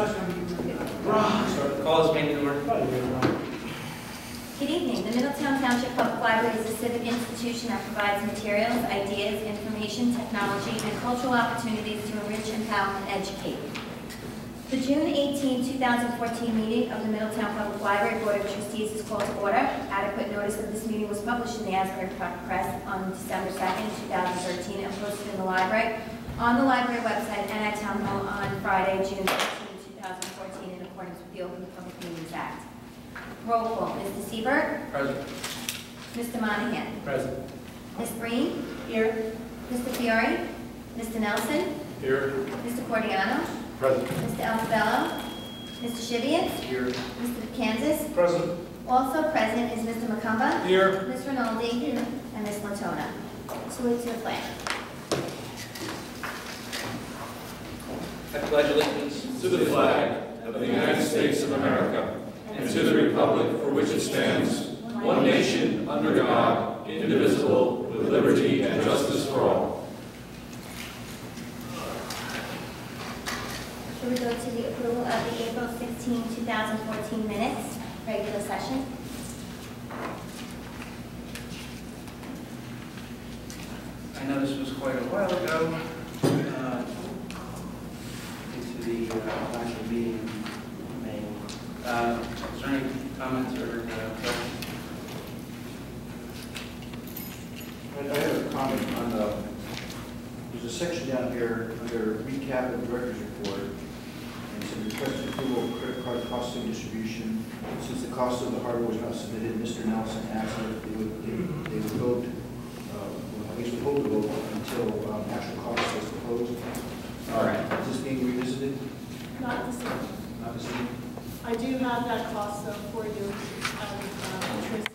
Call this meeting to order. Good evening. The Middletown Township Public Library is a civic institution that provides materials, ideas, information, technology, and cultural opportunities to enrich, empower, and educate. The June 18, 2014 meeting of the Middletown Public Library Board of Trustees is called to order. Adequate notice of this meeting was published in the Asbury Park Press on December 2nd, 2013, and posted in the library, on the library website, and at Town Hall on Friday, June 15, 2014, in accordance with the Open Public Meetings Act. Roll call. Mr. Seberg? Present. Mr. Monahan? Present. Ms. Breen? Here. Mr. Fiore? Mr. Nelson? Here. Mr. Cordiano? Present. Mr. Alfabello? Mr. Shivians? Here. Mr. Kansas? Present. Also present is Mr. McCumba? Here. Ms. Rinaldi? Here. And Ms. Latona. Salute to the flag. I pledge allegiance to the flag of the United States of America and to the republic for which it stands, one nation, under God, indivisible, with liberty and justice for all. Should we go to the approval of the April 16, 2014 minutes, regular session? I know this was quite a while ago. Into the actual meeting in May. Is there any comments or questions? I have a comment on there's a section down here under recap of the director's report, and it said requested approval of credit card costing distribution. Since the cost of the hardware was not submitted, Mr. Nelson asked that they would vote, I guess we hold the vote until actual cost was proposed. All right. Is this being revisited? Not the same. Not the same? I do have that cost though for you as interest.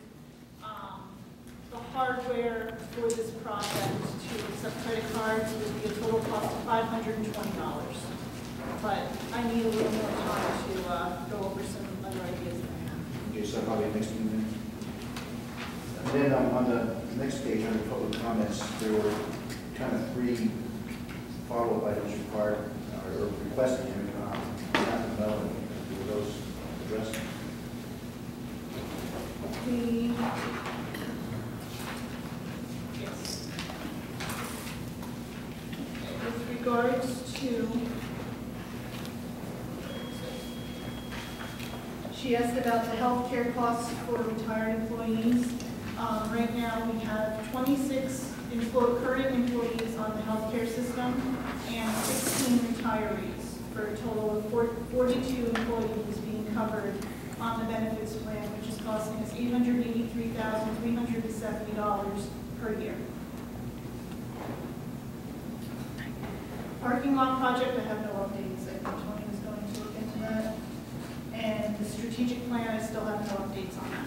The hardware for this project to accept credit cards would be a total cost of $520. But I need a little more time to go over some other ideas that I have. Okay, so probably next meeting. And then on the next page, under public comments, there were kind of three follow-up items required or requested here. Were those addressed? Yes. With regards to, she asked about the health care costs for retired employees. Right now we have 26 current employees on the healthcare system and 16 retirees, for a total of 42 employees being covered on the benefits plan, which is costing us $883,370 per year. Parking lot project, I have no updates. I think Tony was going to look into that. And the strategic plan, I still have no updates on that.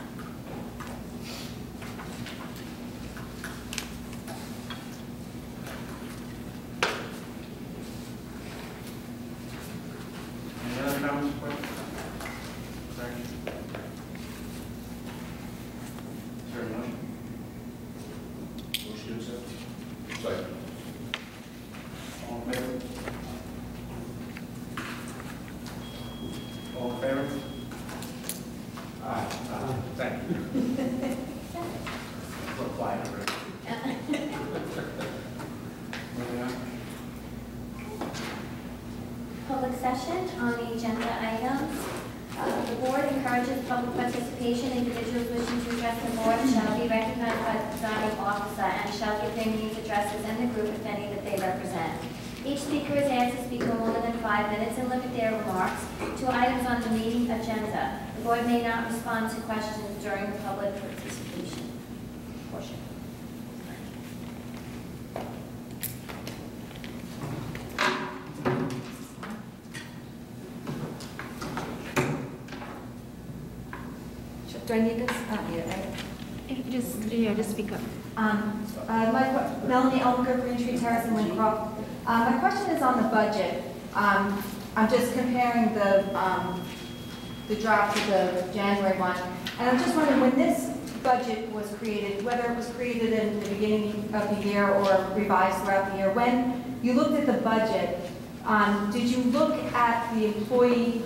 Any other comments or questions? Sorry. Is there a motion? Motion to accept? Second. All in favor? All in favor? Aye. Thank you. A little quiet over it. Moving on. Public session on the agenda items. The board encourages public participation. Individuals wishing to address the board shall be recognized by the presiding officer and shall give their names, addresses, and the group, if any, that they represent. Each speaker is asked to speak no more than 5 minutes and limit their remarks to items on the meeting agenda. The board may not respond to questions during the public participation portion. Do I need this? Yeah, right? Just speak up. Melanie Elker, Green Tree Terrace in Wincroft. My question is on the budget. I'm just comparing the draft to the January one, and I'm just wondering when this budget was created, whether it was created in the beginning of the year or revised throughout the year, when you looked at the budget, did you look at the employee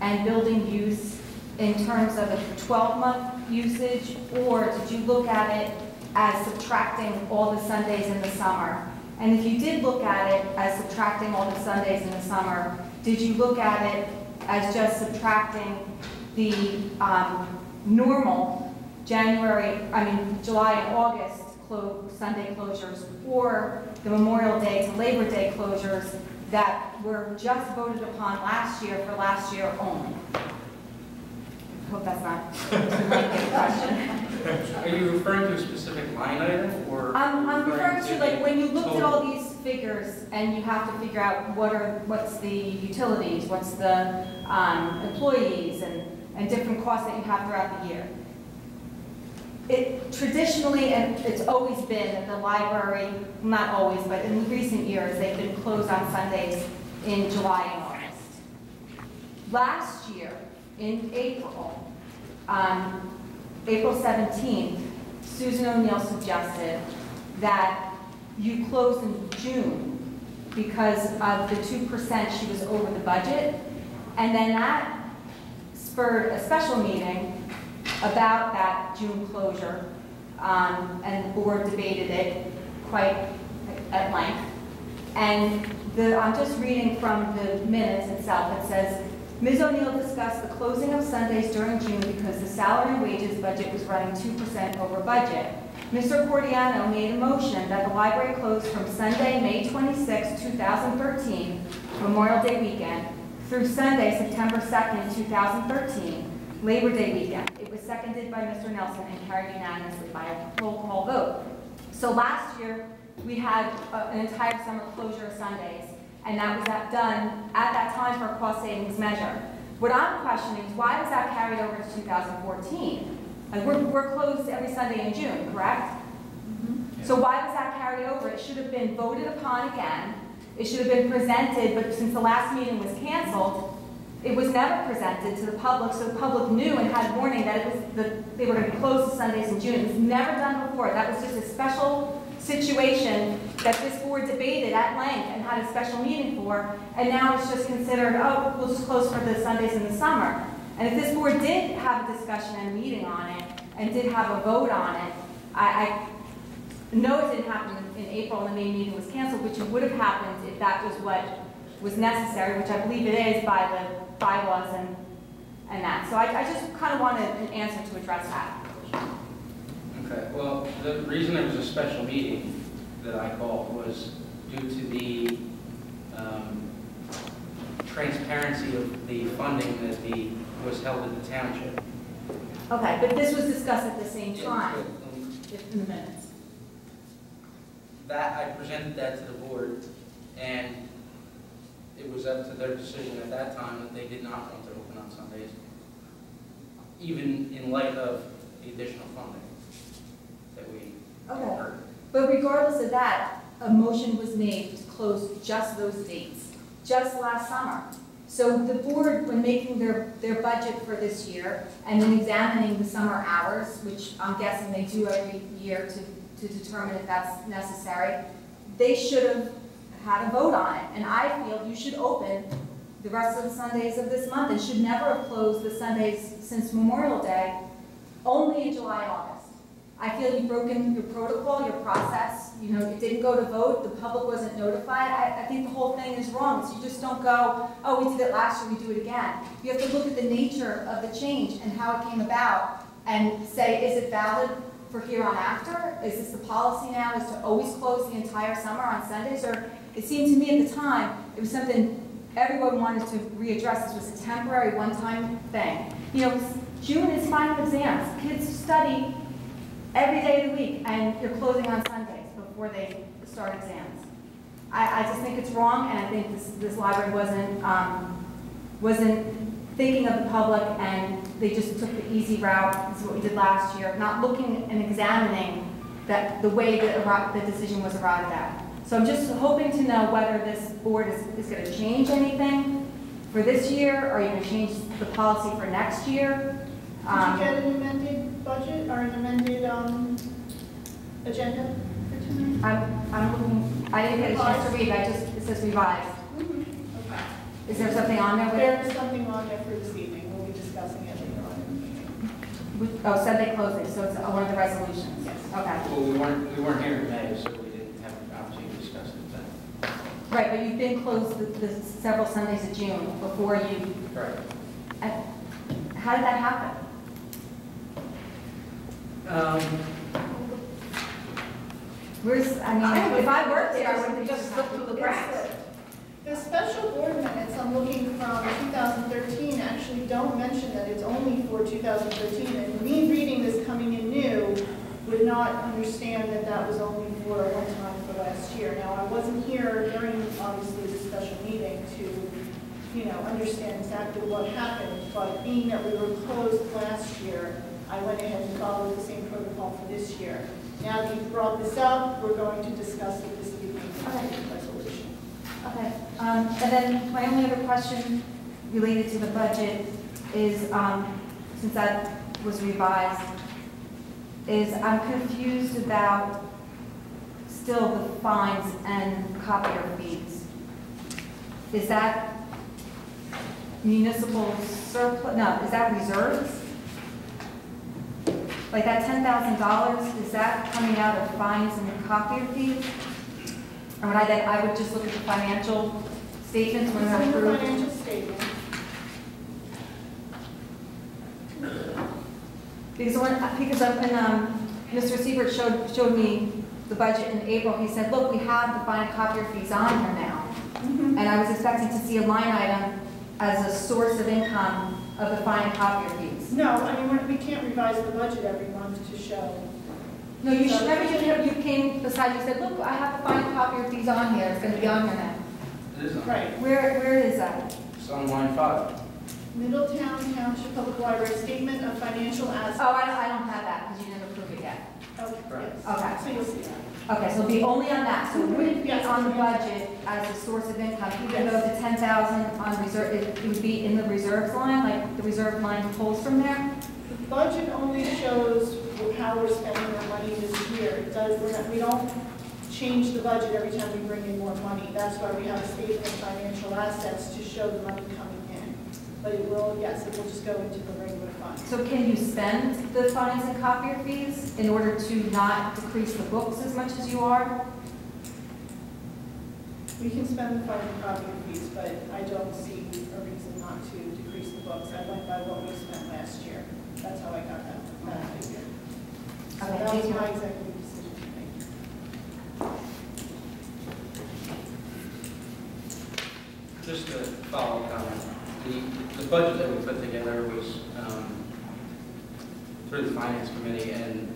and building use in terms of a 12-month usage, or did you look at it as subtracting all the Sundays in the summer? And if you did look at it as subtracting all the Sundays in the summer, did you look at it as just subtracting the normal July and August Sunday closures, or the Memorial Day to Labor Day closures that were just voted upon last year for last year only? I hope that's not too lengthy a question. Are you referring to a specific line item, or? I'm referring to, like, when you looked at all these figures and you have to figure out what's the utilities, what's the employees, and different costs that you have throughout the year. It traditionally, and it's always been that the library, not always, but in recent years, they've been closed on Sundays in July and August. Last year, in April 17th, Susan O'Neill suggested that you close in June because of the 2% she was over the budget, and then that spurred a special meeting about that June closure, and the board debated it quite at length. And I'm just reading from the minutes itself. It says, Ms. O'Neill discussed the closing of Sundays during June because the salary and wages budget was running 2% over budget. Mr. Cordiano made a motion that the library close from Sunday, May 26, 2013, Memorial Day weekend, through Sunday, September 2nd, 2013, Labor Day weekend. It was seconded by Mr. Nelson and carried unanimously by a roll call vote. So last year, we had an entire summer closure of Sundays, and that was done at that time for a cost savings measure. What I'm questioning is why was that carried over to 2014? Like we're closed every Sunday in June, correct? Mm-hmm. So why was that carried over? It should have been voted upon again. It should have been presented, but since the last meeting was canceled, it was never presented to the public, so the public knew and had warning that they were going to be closed Sundays in June. It was never done before. That was just a special situation that this board debated at length and had a special meeting for, and now it's just considered, oh, we'll just close for the Sundays in the summer. And if this board did have a discussion and a meeting on it, and did have a vote on it, I know it didn't happen in April and the May meeting was canceled, which would have happened if that was what was necessary, which I believe it is by the bylaws and that. So I just kind of wanted an answer to address that. Okay, well, the reason there was a special meeting that I called was due to the transparency of the funding that was held at the township. Okay, but this was discussed at the same time in the minutes. That, I presented that to the board, and it was up to their decision at that time that they did not want to open on Sundays, even in light of the additional funding that we heard. But regardless of that, a motion was made to close just those dates, just last summer. So the board, when making their budget for this year and then examining the summer hours, which I'm guessing they do every year to determine if that's necessary, they should have had a vote on it. And I feel you should open the rest of the Sundays of this month and should never have closed the Sundays since Memorial Day, only in July, August. I feel you've broken your protocol, your process. You know, it didn't go to vote, the public wasn't notified. I think the whole thing is wrong. So you just don't go, oh, we did it last year, we do it again. You have to look at the nature of the change and how it came about and say, is it valid for here on after? Is this the policy now, is to always close the entire summer on Sundays? Or it seemed to me at the time, it was something everyone wanted to readdress. This was a temporary, one-time thing. You know, June is final exams. Kids study every day of the week, and you're closing on Sundays before they start exams. I just think it's wrong, and I think this library wasn't thinking of the public, and they just took the easy route. This is what we did last year, not looking and examining the way that the decision was arrived at. So I'm just hoping to know whether this board is going to change anything for this year, or are you going to change the policy for next year? Did you get an amended budget or an amended agenda for tonight? I'm looking, I didn't get a chance to read, it says revised. Mm-hmm. Is there something on there? There is something on there for this evening. We'll be discussing it later on in the meeting. Oh, Sunday closing, so it's one of the resolutions? Yes. Okay. Well, we weren't here in May, so we didn't have an opportunity to discuss it then. Right, but you've been closed the several Sundays of June before you, Right. how did that happen? Where's, I mean, if I worked there, I would have just slipped through the cracks. The special board minutes I'm looking from 2013 actually don't mention that it's only for 2013. And me reading this coming in new would not understand that that was only for one time for last year. Now, I wasn't here during, obviously, the special meeting to, understand exactly what happened. But being that we were closed last year, I went ahead and followed the same protocol for this year. Now that you've brought this up, we're going to discuss it this evening. Okay. Resolution. Okay, and then my only other question related to the budget is, since that was revised, is I'm confused about still the fines and copier fees. Is that municipal surplus, no, is that reserves? Like that $10,000, is that coming out of fines and copier fees? Or would I would just look at the financial statements when they're It's in the approved? financial statement. Because when Mr. Siebert showed me the budget in April, he said, look, we have the fine and copier fees on here now. And I was expecting to see a line item as a source of income of the fine and copier fees. No, I mean, we can't revise the budget every month to show. No, you should, remember you came beside, you said, look, I have the fine and copier fees on here, it's going to be on here now. It is on. Right. Where is that? It's on line 5. Middletown Township Public Library Statement of Financial Assets. Oh, I don't have that because you didn't approve it yet. Okay, Right. yes. Okay. So you'll see that. Okay, so it'll be only on that, so it wouldn't be Yes. on the budget as a source of income, even though the 10,000 on reserve, it would be in the reserves line, like the reserve line pulls from there? The budget only shows how we're spending our money this year. It does, we don't change the budget every time we bring in more money. That's why we have a statement of financial assets to show the money coming in. But it will, yes, it will just go into the regular fund. So can you spend the fines and copier fees in order to not decrease the books as much as you are? We can spend the fine and copy fees, but I don't see a reason not to decrease the books. I went by what we spent last year. That's how I got that figure. So Okay, that thank was you. my executive decision to make. Just a follow-up comment. The budget that we put together was through the Finance Committee and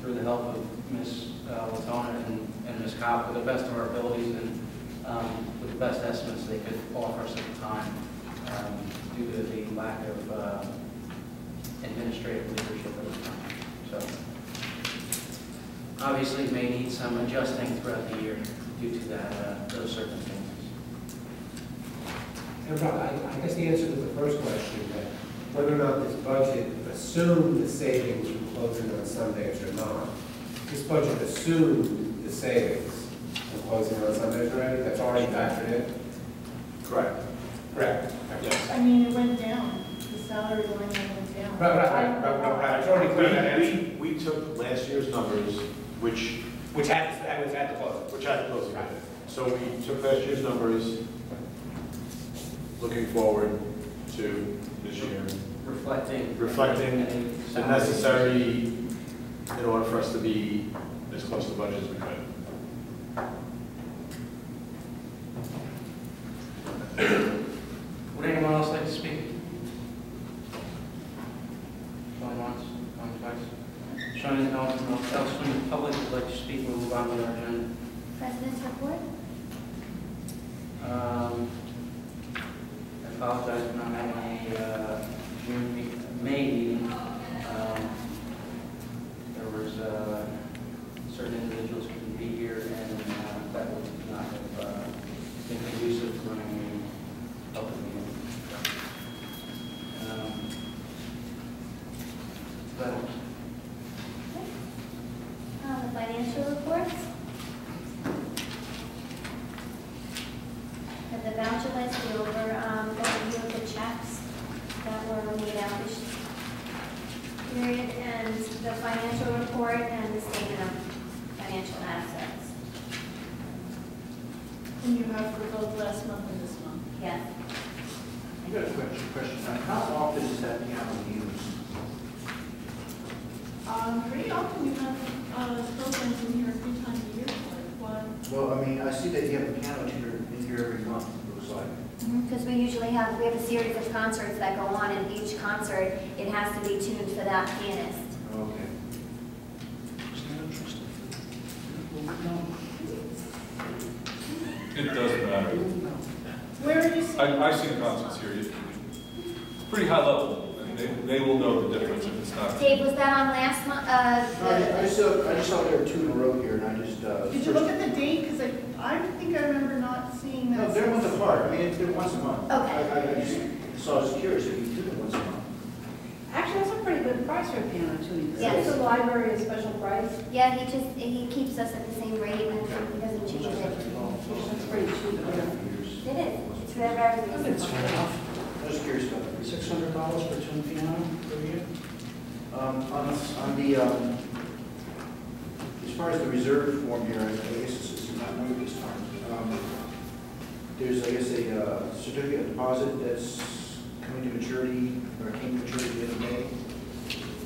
through the help of Ms. Latona and Ms. Cobb to the best of our abilities and with the best estimates they could offer us at the time due to the lack of administrative leadership at the time. So obviously may need some adjusting throughout the year due to that those circumstances. And Rob, I guess the answer to the first question, that whether or not this budget assumed the savings from closing on Sundays or not, this budget assumed the savings from closing on Sundays already, that's already factored in? Correct. Correct. Yes. I mean, it went down. The salary line went down. Right, it's already clear that answer. We took last year's numbers, which That was at the close. had the closing. So we took last year's numbers, looking forward to this year, Reflecting reflecting the necessary in order for us to be as close to the budget as we could. Would anyone else like to speak? Going once, going twice. Showing anyone else from the public would like to speak, we'll move on to our agenda. President's report? I apologize for not having a May meeting. There was certain individuals who couldn't be here, and that would not have been conducive to running a public meeting. But The financial reports? Have the voucher list, the overview of the checks that were made out this period, and the financial report and the statement of financial assets. And you have for both last month and this month. Yes. I got a question. How often is that piano used? Pretty often you have programs in here 3 times a year, like one. Well, I mean, I see that you have a piano tuner in here every month, it looks like. Because we usually have a series of concerts that go on, and each concert, it has to be tuned for that pianist. Okay. It doesn't matter. Where are you seeing? I've seen concerts here. Pretty high level, and they will know the difference if it's not. Dave, was that on last month? I just saw there were 2 in a row here, and I just... Did you look at the date? Because I think I remember not seeing that. No, they're once apart. I mean, they're once a month. Okay. I just saw, I was curious if you took it once a month. Actually, that's a pretty good price for a piano tuning. Yes. Is the library a special price? Yeah, he keeps us at the same rate, and he doesn't change it. That's pretty cheap. It is. It's very reasonable. I was curious about that. $600 for tune piano per year? On the, as far as the reserve form here, I guess it's not new this time. There's, I guess, a certificate of deposit that's coming to maturity, or came to maturity the other day.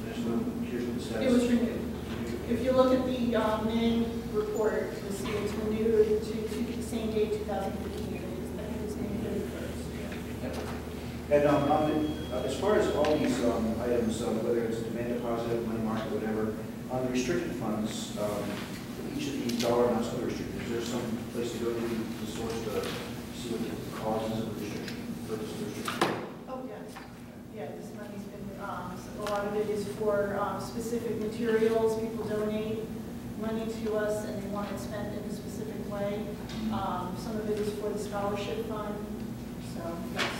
There's no clear what the status. It was renewed. If you look at the main report, you'll see it's renewed to the same date, 2015. I think it's May 31st. And as far as all these items, whether it's demand deposit, money market, whatever, on the restricted funds, each of these dollar amounts are restricted. Is there some place to go to source to see what the causes of the restriction, purpose of the restriction? Oh, yes. Yeah, this money's been, a lot of it is for specific materials. People donate money to us and they want it spent in a specific way. Some of it is for the scholarship fund. So, yes.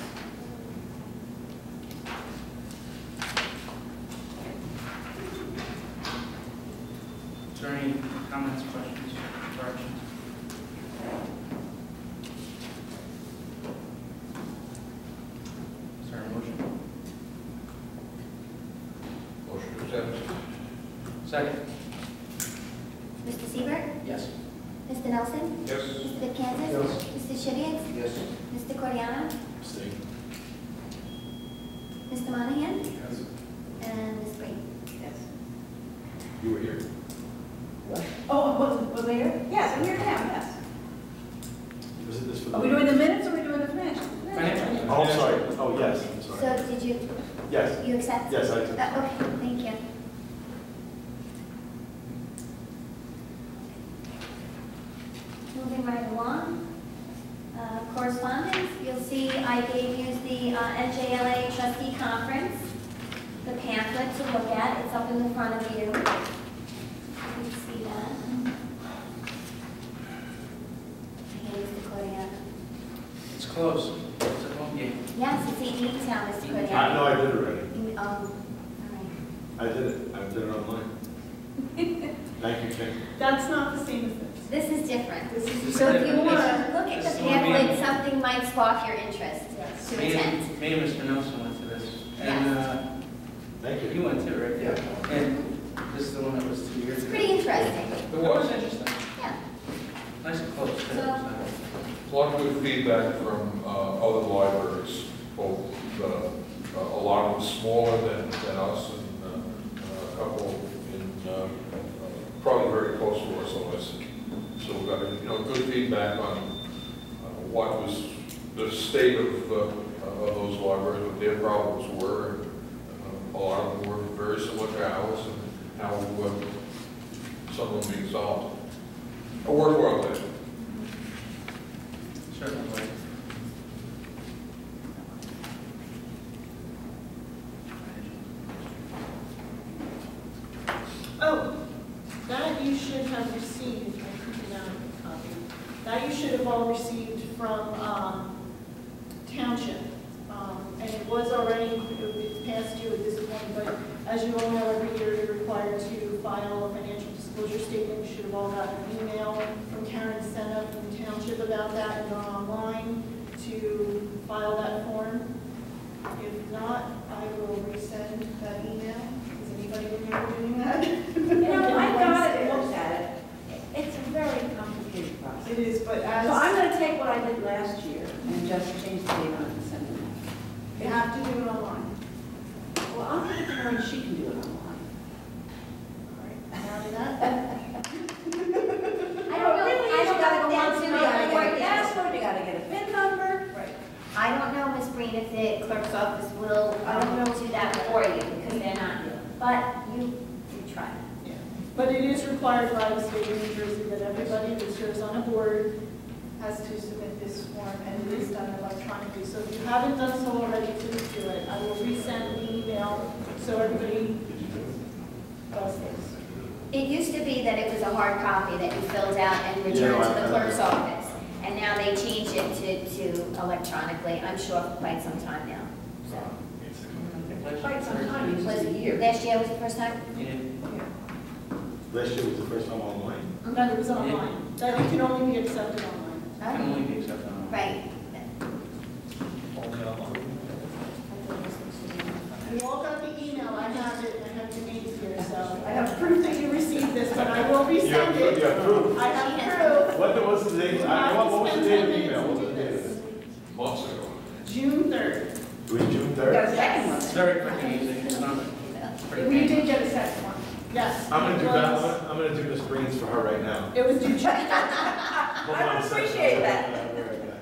Is there any comments, questions, corrections? Is there a motion? Motion to accept. Second? Mr. Siebert? Yes. Mr. Nelson? Yes. Mr. Kansas? Yes. Mr. Shivia? Yes. Mr. Coriano? Abstain. Mr. Monahan? Yes. And Ms. Breen? Yes. You were here. Oh, was there? Yes, I'm here now, yes. Was it this for Are we doing the minutes or are we doing the financial? Financial. Oh, sorry. Oh, yes, I'm sorry. So did you, Yes, you accept? yes, I do. Okay, thank you. Moving right along. Correspondence, you'll see I gave you the NJLA trustee conference, the pamphlet to look at. It's up in the front of you. You can see that. Hey, Mr. Coriano. It's close. It's a home game. Yes, it's in Middletown, Mr. Coriano. I know I did it already. All right. I did it. I did it online. Thank you, Ken. That's not the same as this. This is different. This is So if you different. want to look at This the is one pamphlet, meeting. something might spark your interest Yes. to attend. Me and Mr. Nelson went to this. And Thank you you. went too, right? Yeah. And this is the one that was 2 years It's ago. pretty interesting. It was interesting. Yeah. Nice and close. too, So- A lot of good feedback from other libraries, both a lot of them smaller than us, and a couple in probably very close to us on this. So we got good feedback on what was the state of those libraries, what their problems were. And, a lot of them were very similar to ours, and how some of them being solved. A worthwhile thing. Certainly. Oh, that you should have received, I printed out a copy. That you should have all received from Township. And it was already, it passed you at this point, but as you all know, every year you're required to file a financial disclosure statement. You should have all gotten an email from Karen Senna from Township about that and gone online to file that form? If not, I will resend that email. Does anybody remember doing that? I got it, looked at it. It's a very complicated process. It is, but as. So I'm gonna take what I did last year and just change the date on it and send it out. You have to do it online. Well, I'm gonna tell her and she can do it online. All right, now to that. I don't know, I don't know if that's You not gotta the get a word. password, you gotta get a PIN number. Right. I don't know, Ms. Breen, if the clerk's office will, do that for you, because they're not, but you try. Yeah. But it is required by the state of New Jersey that everybody that serves on a board has to submit this form, and it is done electronically. So if you haven't done so already, please do it. I will resend the email so everybody does this. It used to be that it was a hard copy that you filled out and returned to the clerk's office. And now they changed it to electronically, I'm sure for quite some time now. So, Quite some time, it was a year. last year was the first time? Last year was the first time online. That it was online, that it can only be accepted online. Can only be accepted on. Right. Only online. You all got the email, I have it, I have your names here, so I have proof that you received this, but I will resend it. You have proof. I have proof. What was the date? What was the date of the email? What was the date of it? Months ago. June 3rd. It was June We got a 3rd. second one. It's very quick and easy, it's not pretty We painful. did get a second one, yes. I'm gonna it do was- that. I'm gonna do Miss Breen's for her right now. It was due June 3rd. Hold on I a second. appreciate that. I'll be right back.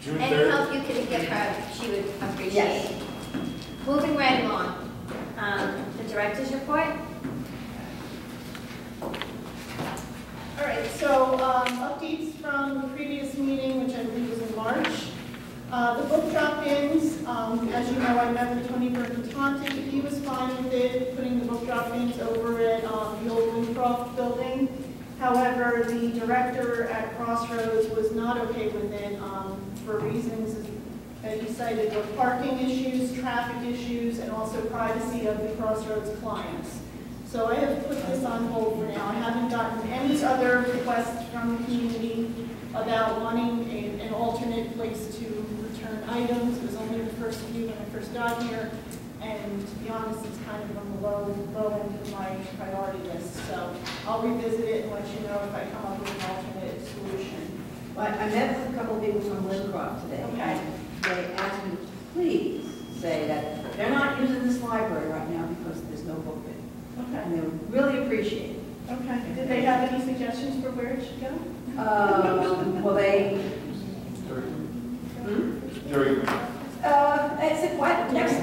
June Any 3rd. help you could give her, she would appreciate. Yes. Moving right along, the director's report? All right, so updates from the previous meeting, which I believe was in March. The book drop-ins, as you know, I met with Tony Bercantanti. He was fine with it, putting the book drop-ins over at the old Wincroft building. However, the director at Crossroads was not okay with it for reasons that he cited were parking issues, traffic issues, and also privacy of the Crossroads clients. So I have put this on hold for now. I haven't gotten any other requests from the community about wanting an alternate place to return items. It was only the first few when I first got here, and to be honest, it's kind of on the low end of my priority list. So I'll revisit it and let you know if I come up with an alternate solution. Well, I met with a couple of people from Lincroft today. Okay. They asked me to please say that they're not using this library right now because there's no book bin. Okay. And they would really appreciate it. Okay. Did they have any suggestions for where it should go? Well, they, Jerry, it's what, next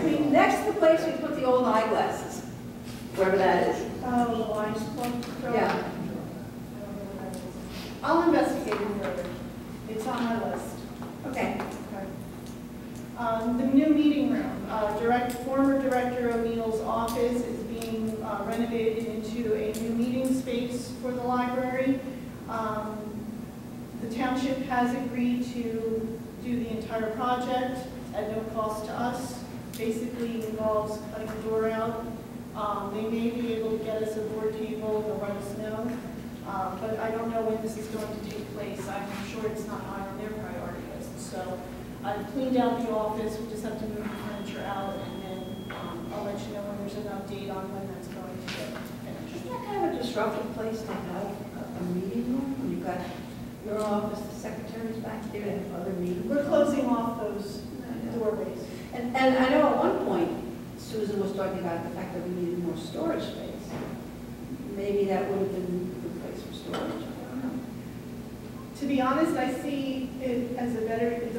to the place we put the old eyeglasses, wherever that is. Oh, the Lions Club? Yeah. I'll investigate it further. It's on my list. Okay. The new meeting room, former Director O'Neill's office is being renovated into a new meeting space for the library. The township has agreed to do the entire project at no cost to us. Basically involves cutting the door out. They may be able to get us a board table, they'll let us know. But I don't know when this is going to take place. I'm sure it's not high on their priority list. So I've cleaned out the office, we just have to move the furniture out, and then I'll let you know when there's an update on when that's going to get finished. Isn't that kind of a disruptive place to have a meeting room? When you've got your office, the secretary's back there, and other meetings? We're closing off those doorways. And I know at one point, Susan was talking about the fact that we needed more storage space. Maybe that would have been a good place for storage, I don't know. To be honest, I see it as a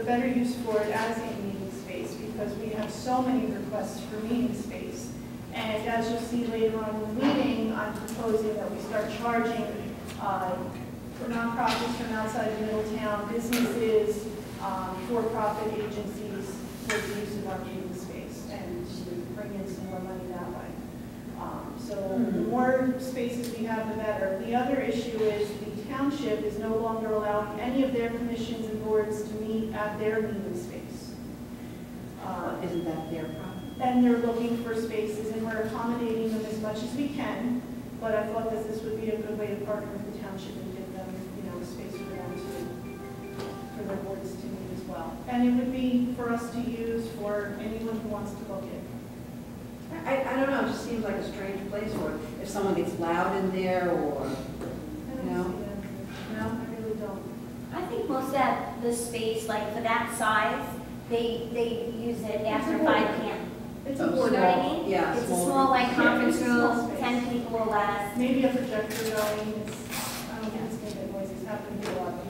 better use for it as a meeting space because we have so many requests for meeting space. And as you'll see later on in the meeting, I'm proposing that we start charging for nonprofits from outside of Middletown, businesses, for-profit agencies for the use of our meeting space and to bring in some more money that way. So the more spaces we have, the better. The other issue is the township is no longer allowing any of their commissions and boards to meet at their meeting space. Isn't that their problem? And they're looking for spaces, and we're accommodating them as much as we can. But I thought that this would be a good way to partner with the township and give them, a space for them for their boards to meet as well. And it would be for us to use for anyone who wants to book it. I don't know, it just seems like a strange place for it. If someone gets loud in there or, I don't No. see that. No, I really don't. I think most of the space, like for that size, they use it after 5 p.m. It's a You know board. what I mean? Yeah, It's a small small, like, Yeah, conference it's a small room, space. 10 people or less. Maybe a projector going, I don't think it's going to get noisy, it's happening to a lot of people.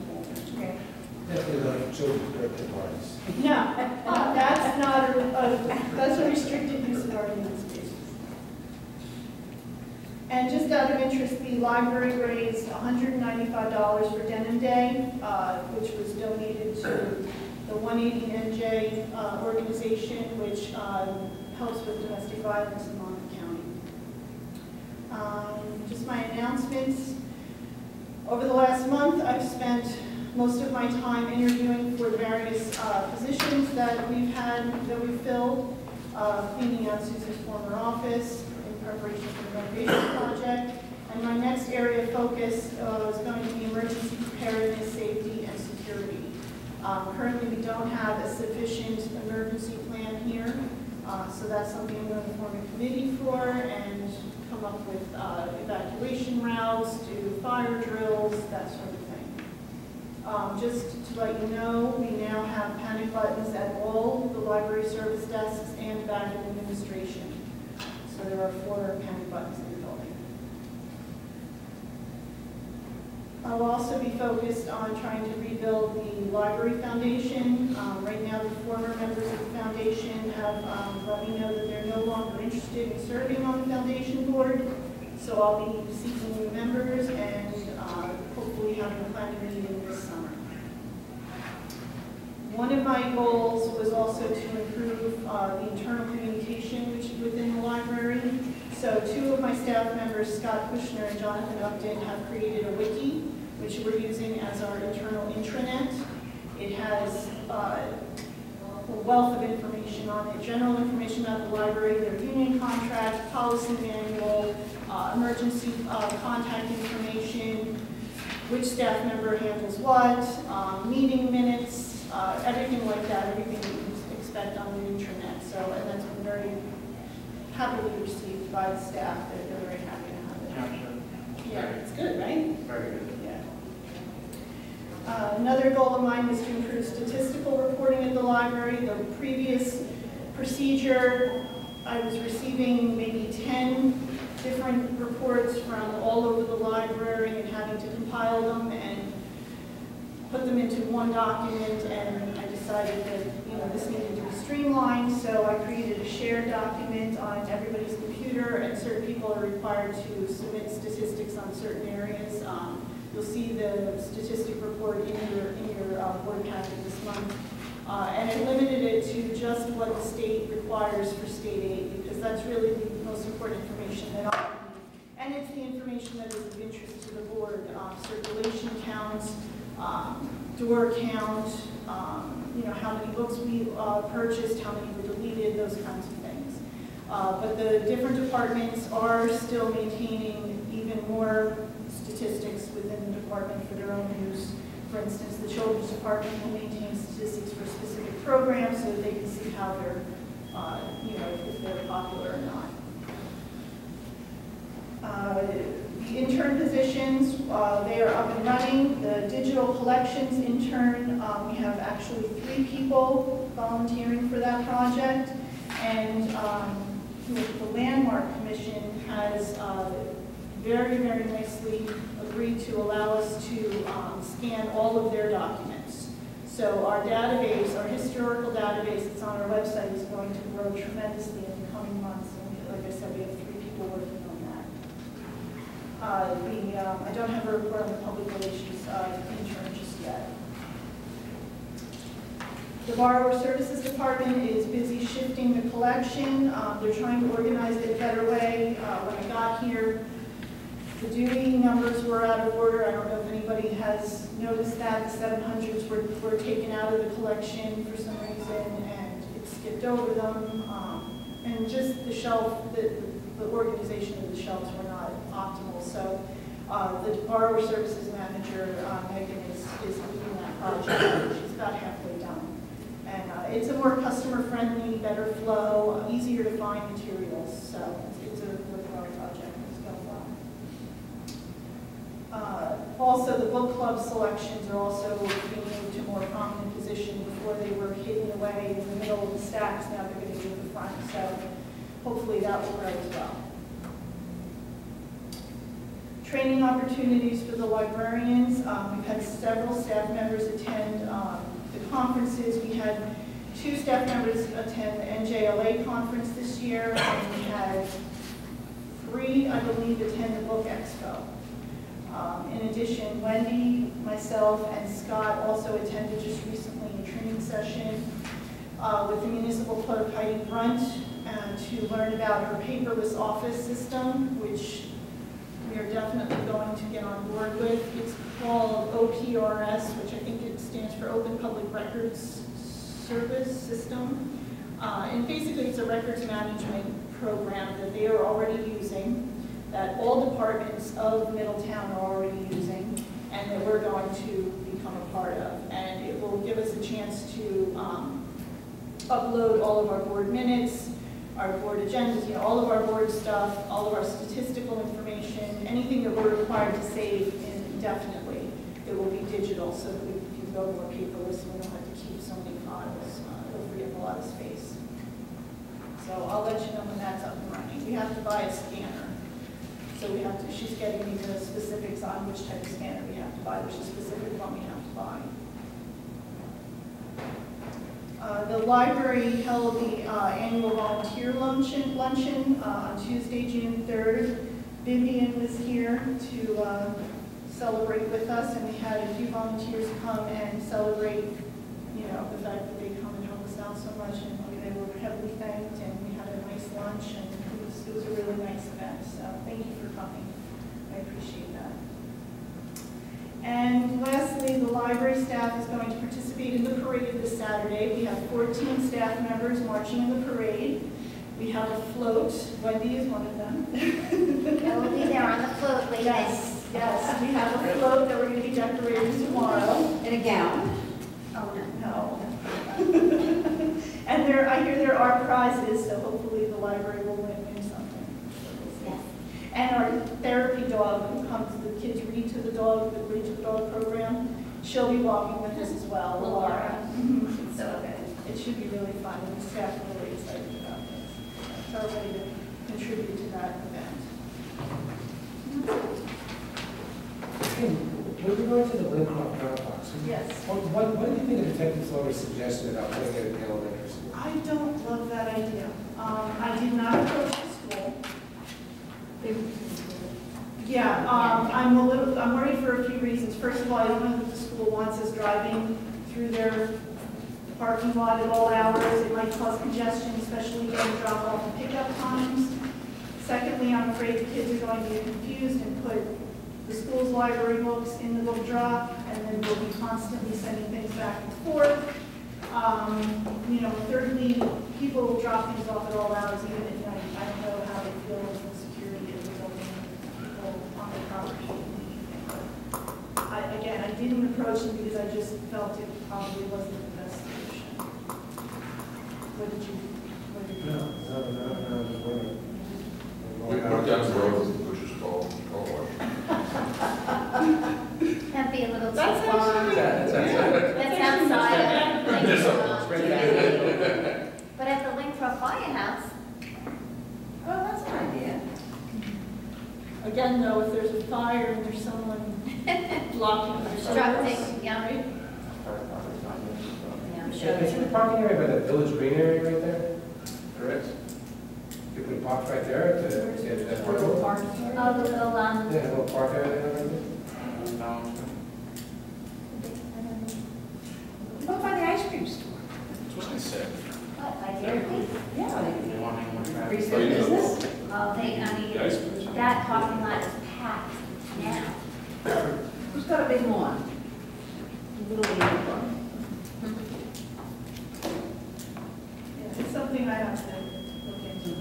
Definitely not children's birthday parties. No, that's a restricted use of our human spaces. And just out of interest, the library raised $195 for Denim Day, which was donated to the 180 NJ organization, which helps with domestic violence in Monmouth County. Just my announcements. Over the last month, I've spent most of my time interviewing for various positions that we've filled, cleaning out Susan's former office in preparation for the renovation project. And my next area of focus is going to be emergency preparedness, safety, and security. Currently, we don't have a sufficient emergency plan here, so that's something I'm going to form a committee for and come up with evacuation routes, do fire drills, that sort of thing. Just to let you know, we now have panic buttons at all the library service desks and back in administration. So there are 4 panic buttons in the building. I'll also be focused on trying to rebuild the library foundation. Right now, the former members of the foundation have let me know that they're no longer interested in serving on the foundation board. So I'll be seeking new members and hopefully having a planning meeting this summer. One of my goals was also to improve the internal communication within the library. So 2 of my staff members, Scott Kushner and Jonathan Upton, have created a wiki, which we're using as our internal intranet. It has a wealth of information on it, general information about the library, their union contract, policy manual, emergency contact information, which staff member handles what, meeting minutes, everything like that, everything that you expect on the intranet. So, and that's been very happily received by the staff. They're very happy to have it. Yeah, it's good, right? Very good. Yeah. Another goal of mine was to improve statistical reporting at the library. The previous procedure, I was receiving maybe 10 different reports from all over the library and having to compile them and put them into one document, and I decided that this needed to be streamlined, so I created a shared document on everybody's computer, and certain people are required to submit statistics on certain areas. You'll see the statistic report in your board packet this month. And I limited it to just what the state requires for state aid, because that's really the most important information that I need. And it's the information that is of interest to the board. Circulation counts, door count, how many books we purchased, how many were deleted, those kinds of things. But the different departments are still maintaining even more statistics within the department for their own use. For instance, the children's department will maintain statistics for specific programs so that they can see how they're, if they're popular or not. The intern positions, they are up and running. The digital collections intern, we have actually 3 people volunteering for that project. And the Landmark Commission has very, very nicely agreed to allow us to scan all of their documents. So our database, our historical database that's on our website is going to grow tremendously in the coming months. And like I said, we have 3 people working on that. I don't have a report on the public relations intern just yet. The borrower services department is busy shifting the collection. They're trying to organize it a better way. When I got here, the duty numbers were out of order. I don't know if anybody has noticed that. The 700s were taken out of the collection for some reason, and it skipped over them. And just the shelf, the organization of the shelves were not optimal. So the borrower services manager, Megan, is leading that project. She's about halfway done. it's a more customer-friendly, better flow, easier to find materials, so it's a worthwhile project. It's going well. Also, the book club selections are also being moved to a more prominent position. Before they were hidden away in the middle of the stacks, now they're going to be in the front, so hopefully that will grow as well. Training opportunities for the librarians. We've had several staff members attend the conferences. We had 2 staff members attend the NJLA conference this year, and we had 3, I believe, attend the Book Expo. In addition, Wendy, myself, and Scott also attended just recently a training session with the municipal clerk Heidi Brunt to learn about her paperless office system, which we are definitely going to get on board with. It's called OPRS, which I think it stands for Open Public Records Service System. And basically it's a records management program that they are already using, that all departments of Middletown are already using, and that we're going to become a part of. And it will give us a chance to upload all of our board minutes, our board agendas, all of our board stuff, all of our statistical information, anything that we're required to save indefinitely, it will be digital so that we can go more paperless and we don't have to keep so many files. It'll free up a lot of space. So I'll let you know when that's up and running. We have to buy a scanner. So we have to, she's getting me the specifics on which type of scanner we have to buy, which is specific one we have to buy. The library held the annual volunteer luncheon on Tuesday, June 3rd. Vivian was here to celebrate with us, and we had a few volunteers come and celebrate, the fact that they come and help us out so much, and they were heavily thanked, and we had a nice lunch, and it was a really nice event. So thank you for coming. I appreciate that. And lastly, the library staff is going to participate in the parade this Saturday. We have 14 staff members marching in the parade. We have a float. Wendy is one of them. I will be there on the float, ladies. Yes, yes. We have a float that we're going to be decorating tomorrow. In a gown? Oh, no. No. And I hear there are prizes, so hopefully the library will win something. Yes. And our therapy dog, who comes, the kids read to the dog, the Read to the Dog program, she'll be walking with us as well, Laura. It's so good. It should be really fun, and the staff are really excited about this. So we're ready to contribute to that event. When we go into the Lincroft Dropbox, Yes. what do you think of Detective Flores' suggestion about putting it in the elementary school? I don't love that idea. I did not approach the school. Yeah, I'm worried for a few reasons. First of all, I don't know that the school wants us driving through their parking lot at all hours. It might cause congestion, especially during drop-off and pickup times. Secondly, I'm afraid the kids are going to get confused and put the school's library books in the book drop, and then we'll be constantly sending things back and forth. Thirdly, people will drop things off at all hours, even at night. I don't know how they feel with the security of the building, people on the property in the evening. Again, I didn't approach them because I just felt it probably wasn't the best solution. What did you think? No, just wondering. We put down the road, which is called car wash. That'd be a little too That's far. actually- That's outside. Just But at the Lincroft Firehouse, Oh, that's an idea. Again, though, if there's a fire and there's someone blocking the obstructing, yeah. right? Yeah, I'm Is sure. the parking area by the Village Green area right there? Correct? You put a box right there to get that park. Oh, the little, Yeah, a little park area there right there. What about the ice cream store? That's what I said. what, by Dairy Queen? Yeah, they You want any more traffic? increase their business. Oh, that parking lot is packed now. Who's got a big lawn? Little league one. Yeah, it's something I have to look into.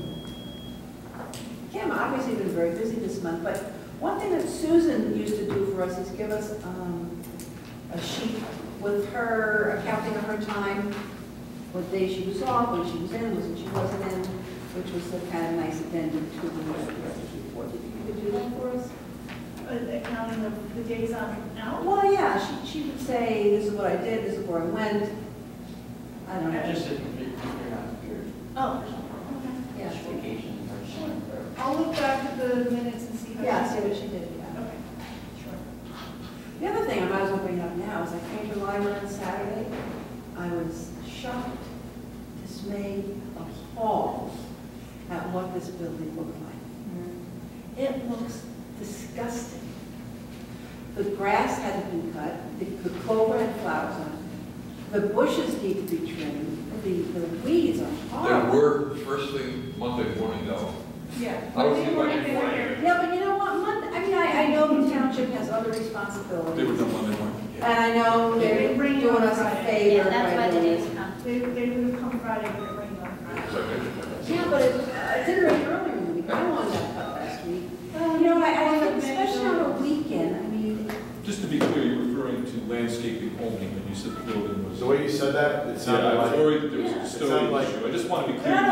Kim obviously been very busy this month, but one thing that Susan used to do for us is give us a sheet with her accounting of her time what day she was off, when she was in, when she wasn't in, which was a kind of nice addendum to the director's report. Do you think you could do that for us? Accounting of the days I'm out? Well, yeah, she would say, this is what I did, this is where I went. I don't know. Just if you're not here. Oh, Yeah. Just vacation or something. I'll look back at the minutes and see how. Yeah, see what she did, yeah. Okay, sure. The other thing I might as well bring up now is I came to the library on Saturday. I was shocked, dismayed, appalled at what this building looked like. It looks disgusting. The grass hadn't been cut, the clover had flowers on it. The bushes need to be trimmed, the weeds are There horrible. were, first thing, Monday morning though. Yeah. I was Monday morning, they were here. Yeah, but you know what, I know the township has other They were responsibilities. done Monday morning. And I know they're doing us a favor. Yeah, that's why by the doing days this. come. They would have come Friday, but it rained on Friday. Yeah, but it didn't rain earlier in the week. I wanted that cut last week. You know, I think especially on a weekend, I mean, Just to be clear, you're referring to landscaping only when you said the building was. The way you said that, it Yeah, sounded I was like. worried there was a It custodial sounded like- issue. I just want to be no, clear. no,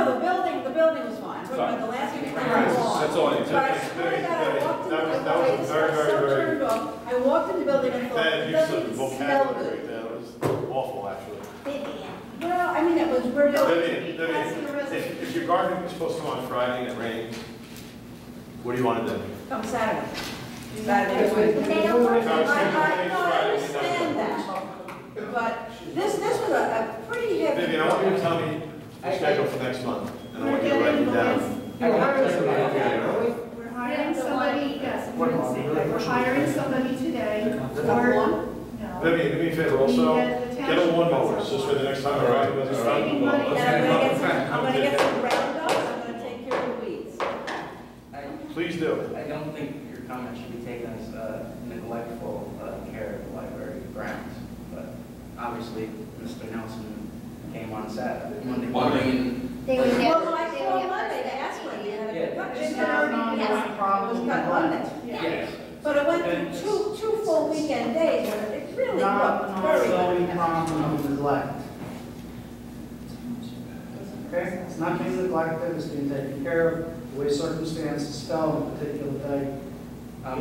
the building was fine. But the last week, That's all I need. But I swear to God, I walked in the building, That was this very, got very, so very- turned off. I walked in the building and thought, That it use of doesn't the smell vocabulary good. right there was awful, actually. Vivian. Well, I mean, it was, we're Vivian, passing a resolution. if your gardening was supposed to come on Friday and it rains, what do you want to do? Come Saturday. Saturday. But they don't work. No, I understand that. But this was a pretty heavy. Vivian, I want you to tell me your schedule for next month, and I want you to write it down. We're hiring somebody, yes, I'm gonna say that, we're hiring somebody today for, no. Vivian, do me a favor also, get a lawnmower, just for the next time I ride with Saving money. And I'm gonna get some roundup, I'm gonna take care of the weeds. Please do. I don't think your comment should be taken as neglectful care of the library grounds, but obviously, Mr. Nelson came on Saturday, Monday morning, They were there. Well, I they were saw there Monday, first they asked thing. me, and Yeah. it cut It's just not out. on Yes. It was cut Monday. yes. But it went through two full weekend days, and it really looked very good. problem of neglect. Okay, it's not being neglected, it's being taken care of, the way circumstances fell on a particular day.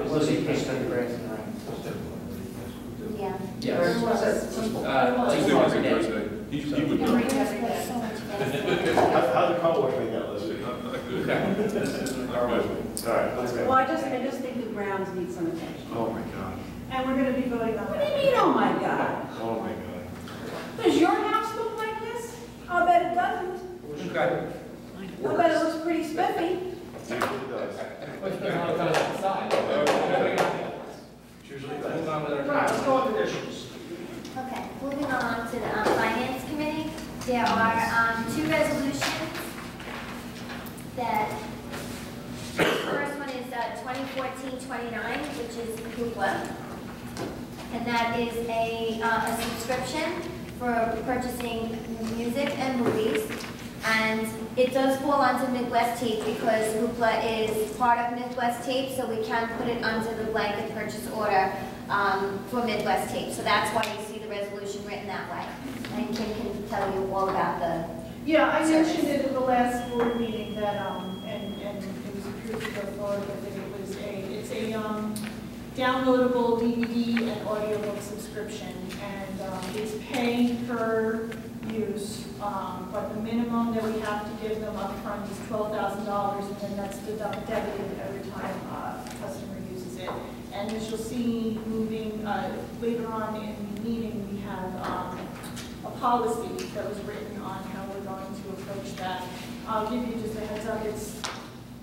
Plus, he can't cut the grass in the rain. Yeah. Yes. Was it? Tuesday, Wednesday, Thursday. He would know. How'd the car wash make out last week? Not good. All right, let's Well, go. I just think the grounds need some attention. Oh, my God. And we're gonna be voting on What do you that. mean, oh my God? Oh, my God. Does your house look like this? I'll bet it doesn't. Okay. I'll bet it looks pretty spiffy. It usually does. It usually does. Move on with our Right, let's time. go on to issues. Okay, moving on to the Finance Committee. There are two resolutions that, the first one is 2014-29, which is Hoopla. And that is a subscription for purchasing music and movies. And it does fall under Midwest Tape because Hoopla is part of Midwest Tape, so we can put it under the blanket purchase order for Midwest Tape. So that's why you see the resolution written that way. And Kim can tell you all about the, Yeah, I mentioned it at the last board meeting that, and it was approved to go forward with it. It's a downloadable DVD and audiobook subscription, and it's pay per use, but the minimum that we have to give them upfront is $12,000, and then that's debited every time a customer uses it. And as you'll see, moving later on in the meeting, we have a policy that was written on how we're going to approach that. I'll give you just a heads up. It's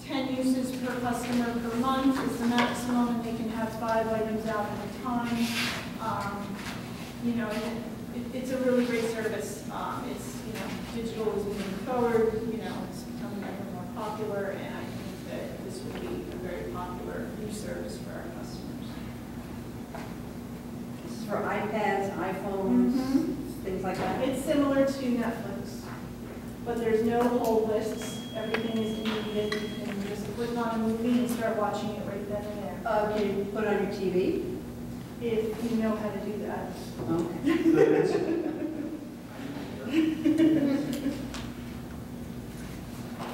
10 uses per customer per month is the maximum, and they can have 5 items out at a time. You know, it's a really great service. It's, you know, digital is moving forward, you know, it's becoming ever more popular, and I think that this would be a very popular new service for our customers. This is for iPads, iPhones, things like that. It's similar to Netflix, but there's no whole lists. Everything is immediate. You can just click on a movie and start watching it right then and there. Can you put it on your TV? If you know how to do that. Okay.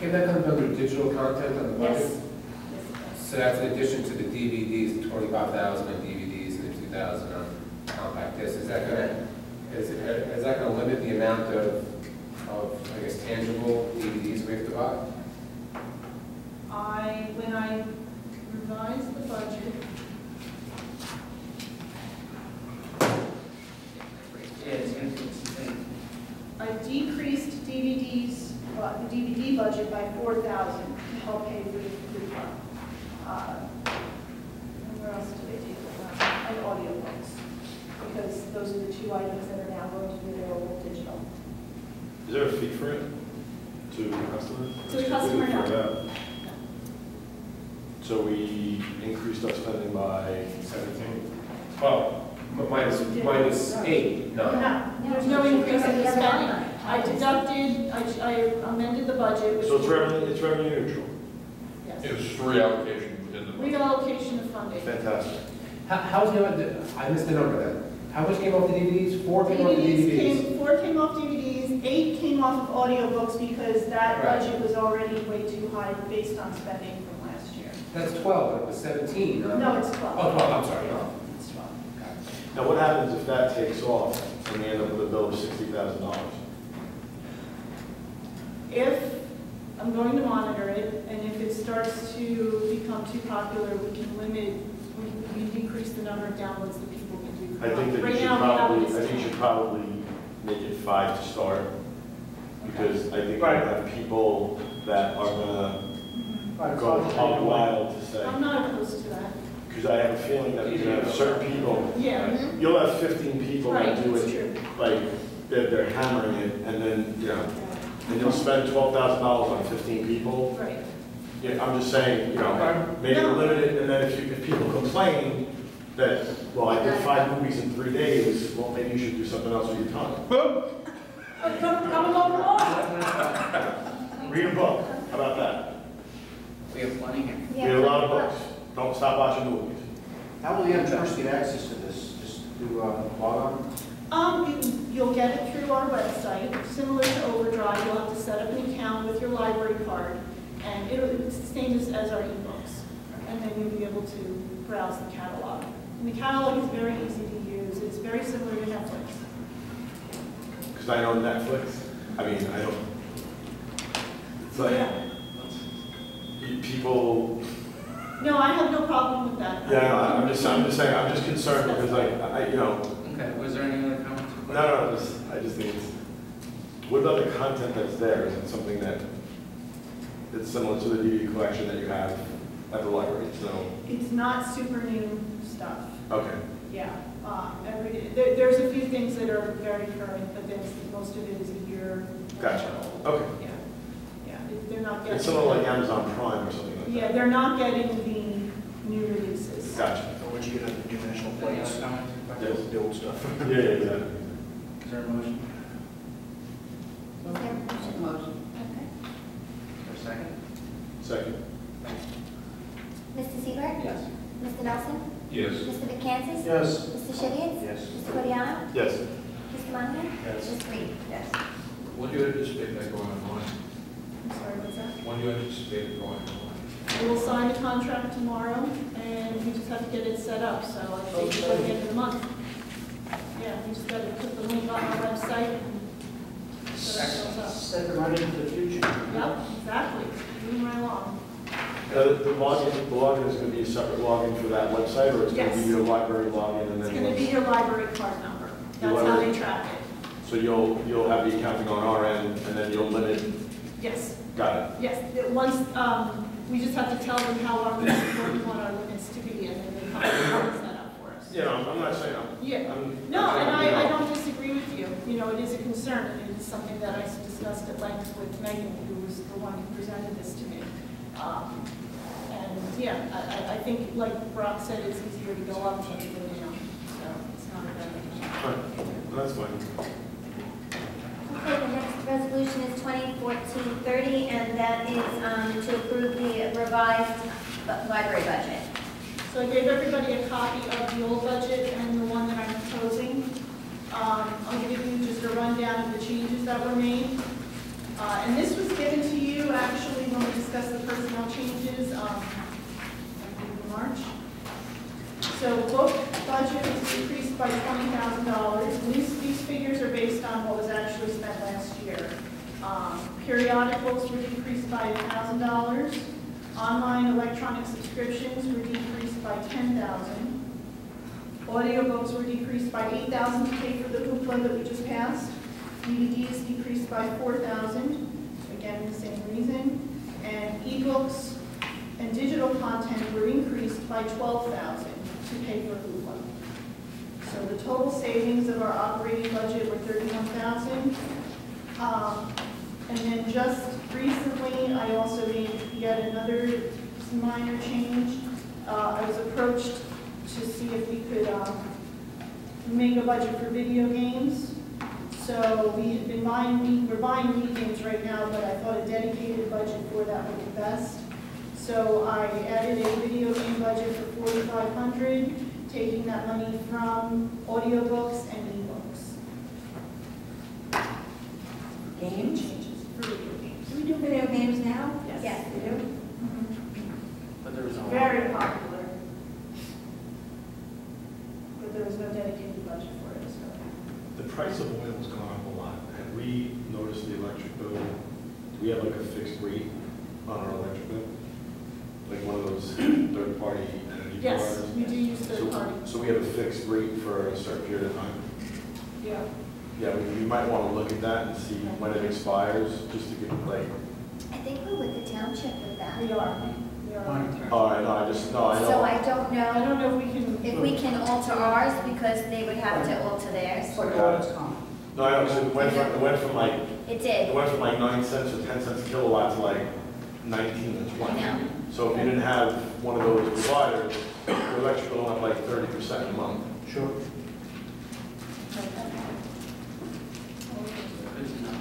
Can that come under digital content on the budget? Yes. Yes, it does. So that's in addition to the DVDs, the 25,000 on DVDs and the 2,000 on compact discs. Is that gonna limit the amount of, I guess, tangible DVDs we have to buy? When I revised the budget, Yeah, it's going to, I decreased DVDs, the DVD budget by 4,000 to help pay for the fund. And where else did I take it? And audiobooks, because those are the two items that are now going to be available digital. Is there a fee for it to the customer? To the customer, no. For that? So we increased our spending by 17? Well, minus 8, no. No, there's no increase in the spending. I deducted, I amended the budget. which- So it's revenue neutral. Yes. It was reallocation within the budget. Reallocation of funding. Fantastic. How's I missed the number then. How much came off the DVDs? 4 came off the DVDs? 4 came off DVDs, 8 came off of audiobooks because that Right. budget was already way too high based on spending from last year. That's 12, but it was 17. No, it's 12. Oh, 12, I'm sorry. No. It's 12. Now, what happens if that takes off and we end up with a bill of $60,000? If, I'm going to monitor it, and if it starts to become too popular, we can limit, we can decrease the number of downloads that people can do. I think that you Right should now, we have probably, it I as think you 10. should probably make it 5 to start. Because I think I have people that are gonna go hog wild to say, I'm not opposed to that. because I have a feeling that you're gonna have certain people, Yeah, you'll have 15 people right, that do that's it, true. like, they're hammering it, and then, you know, and you'll spend $12,000 on 15 people. Right. Yeah, I'm just saying, you know, make it No. limited, and then if people complain that, well, I did 5 movies in 3 days, well, maybe you should do something else with your time. Come along, Read a book, how about that? we have plenty here. Read a lot of books, don't stop watching movies. How will the young person get access to this? Just through log on? You'll get it through our website, similar to Overdrive. You'll have to set up an account with your library card, and it's the same as our ebooks. And then you'll be able to browse the catalog. And the catalog is very easy to use. It's very similar to Netflix. Because I know Netflix, I mean, I don't, it's like, people, No, I have no problem with that. yeah, I'm just saying, I'm just concerned because I, you know, Okay, was there any other comments? no, I just think it's, what about the content that's there? Is it something that, it's similar to the DVD collection that you have at the library, so, It's not super new stuff. okay. Yeah. There's a few things that are very current, but then most of it is a year. Gotcha. Okay. Yeah. Yeah, they're not getting. It's something like Amazon Prime or something like that. Yeah, they're not getting the new releases. Gotcha. Or what you get on the new national Any plates? other comments? Yes. The old stuff. Yeah, exactly. Is there a motion? Is there a motion? Motion. Okay. Is there a second? Second. Mr. Seaver? Yes. Mr. Nelson? Yes. Mr. McCansky? Yes. Mr. Shivia? Yes. Mr. Codiano? Yes. Mr. Monahan? Yes. Ms. Reed? Yes. When do you anticipate that going online? I'm sorry, what's that? When do you anticipate it going online? We'll sign the contract tomorrow, and we just have to get it set up, so I think by the end of the month. Yeah, we just got to put the link on our website and set ourselves up. Step right into the future. Yep, exactly. Moving right along. The login is going to be a separate login for that website, or it's going to Yes. be your library login and It's then? going to be your library card number. Your That's how library- they track it. So you'll have the accounting on our end, and then you'll limit, Yes, got it. yes. Once, we just have to tell them how our limits, what we want our limits to be, and then they come and set up for us. You know, I'm not saying, Yeah. I'm. No, and I don't disagree with you. You know, it is a concern, and it is something that I discussed at length with Megan, who was the one who presented this to me. And yeah, I think, like Brock said, it's easier to go up than to go down, so it's not a bad idea. Fine. That's fine. Okay, the next resolution is 2014-30, and that is to approve the revised library budget. So I gave everybody a copy of the old budget and the one that I'm proposing. I'll give you just a rundown of the changes that were made. And this was given to you actually So book budget was decreased by $20,000. These figures are based on what was actually spent last year. Periodicals were decreased by $1,000. Online electronic subscriptions were decreased by $10,000. Audiobooks were decreased by $8,000 to pay for the hoopla that we just passed. DVDs decreased by $4,000, again, the same reason. And ebooks and digital content were increased by $12,000 to pay for hoopla. So the total savings of our operating budget were $31,000. And then just recently, I also made yet another minor change. I was approached to see if we could make a budget for video games. So we're buying Wii games right now, but I thought a dedicated budget for that would be best. So I added a video game budget for $4,500, taking that money from audiobooks and ebooks. Games? Changes for video games. Do we do video games now? Yes. We do? But there was no. Very popular. But there was no dedicated budget for it, so. The price of oil has gone up a lot. Have we noticed the electric bill? Do we have like a fixed rate on our electric bill? Like one of those third-party energy Yes, providers? we do use third party. So we have a fixed rate for a certain period of time? Yeah. Yeah, we might want to look at that and see when it expires, just to get like, I think we're with the township with that. We are. We are. all right, no, I know. So I don't I know don't know if we can. if we can alter ours because they would have to alter theirs. It's like all it's common. No, I know, because it went from like, It it did. went from like 9 cents or 10 cents a kilowatt to like 19 or 20. I know. So if you didn't have one of those providers, your electric bill went like 30% a month. Sure. Good to know.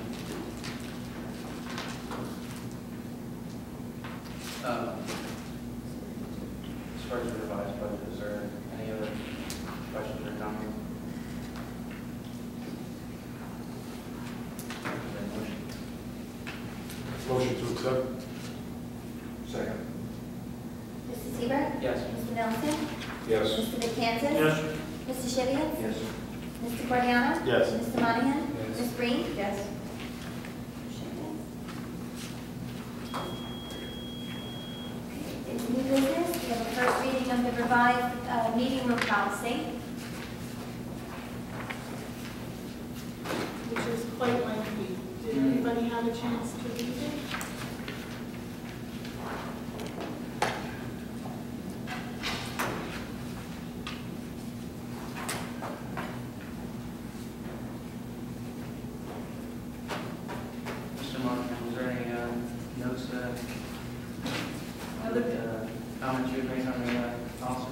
As far as the revised budget, is there any other questions or comments? Motion to accept? Second. Mr. Seaver? Yes. Mr. Nelson? Yes. Mr. DeCantis? Yes. Mr. Shivia? Yes. Mr. Guardiano? Yes. Mr. Monahan? Yes. Ms. Breen? Yes. Into new business, we have a first reading of the revised meeting room policy. Which is quite lengthy. Did anybody have a chance to read it? Mr. Monahan, was there any notes, Other- comments you would make on the policy?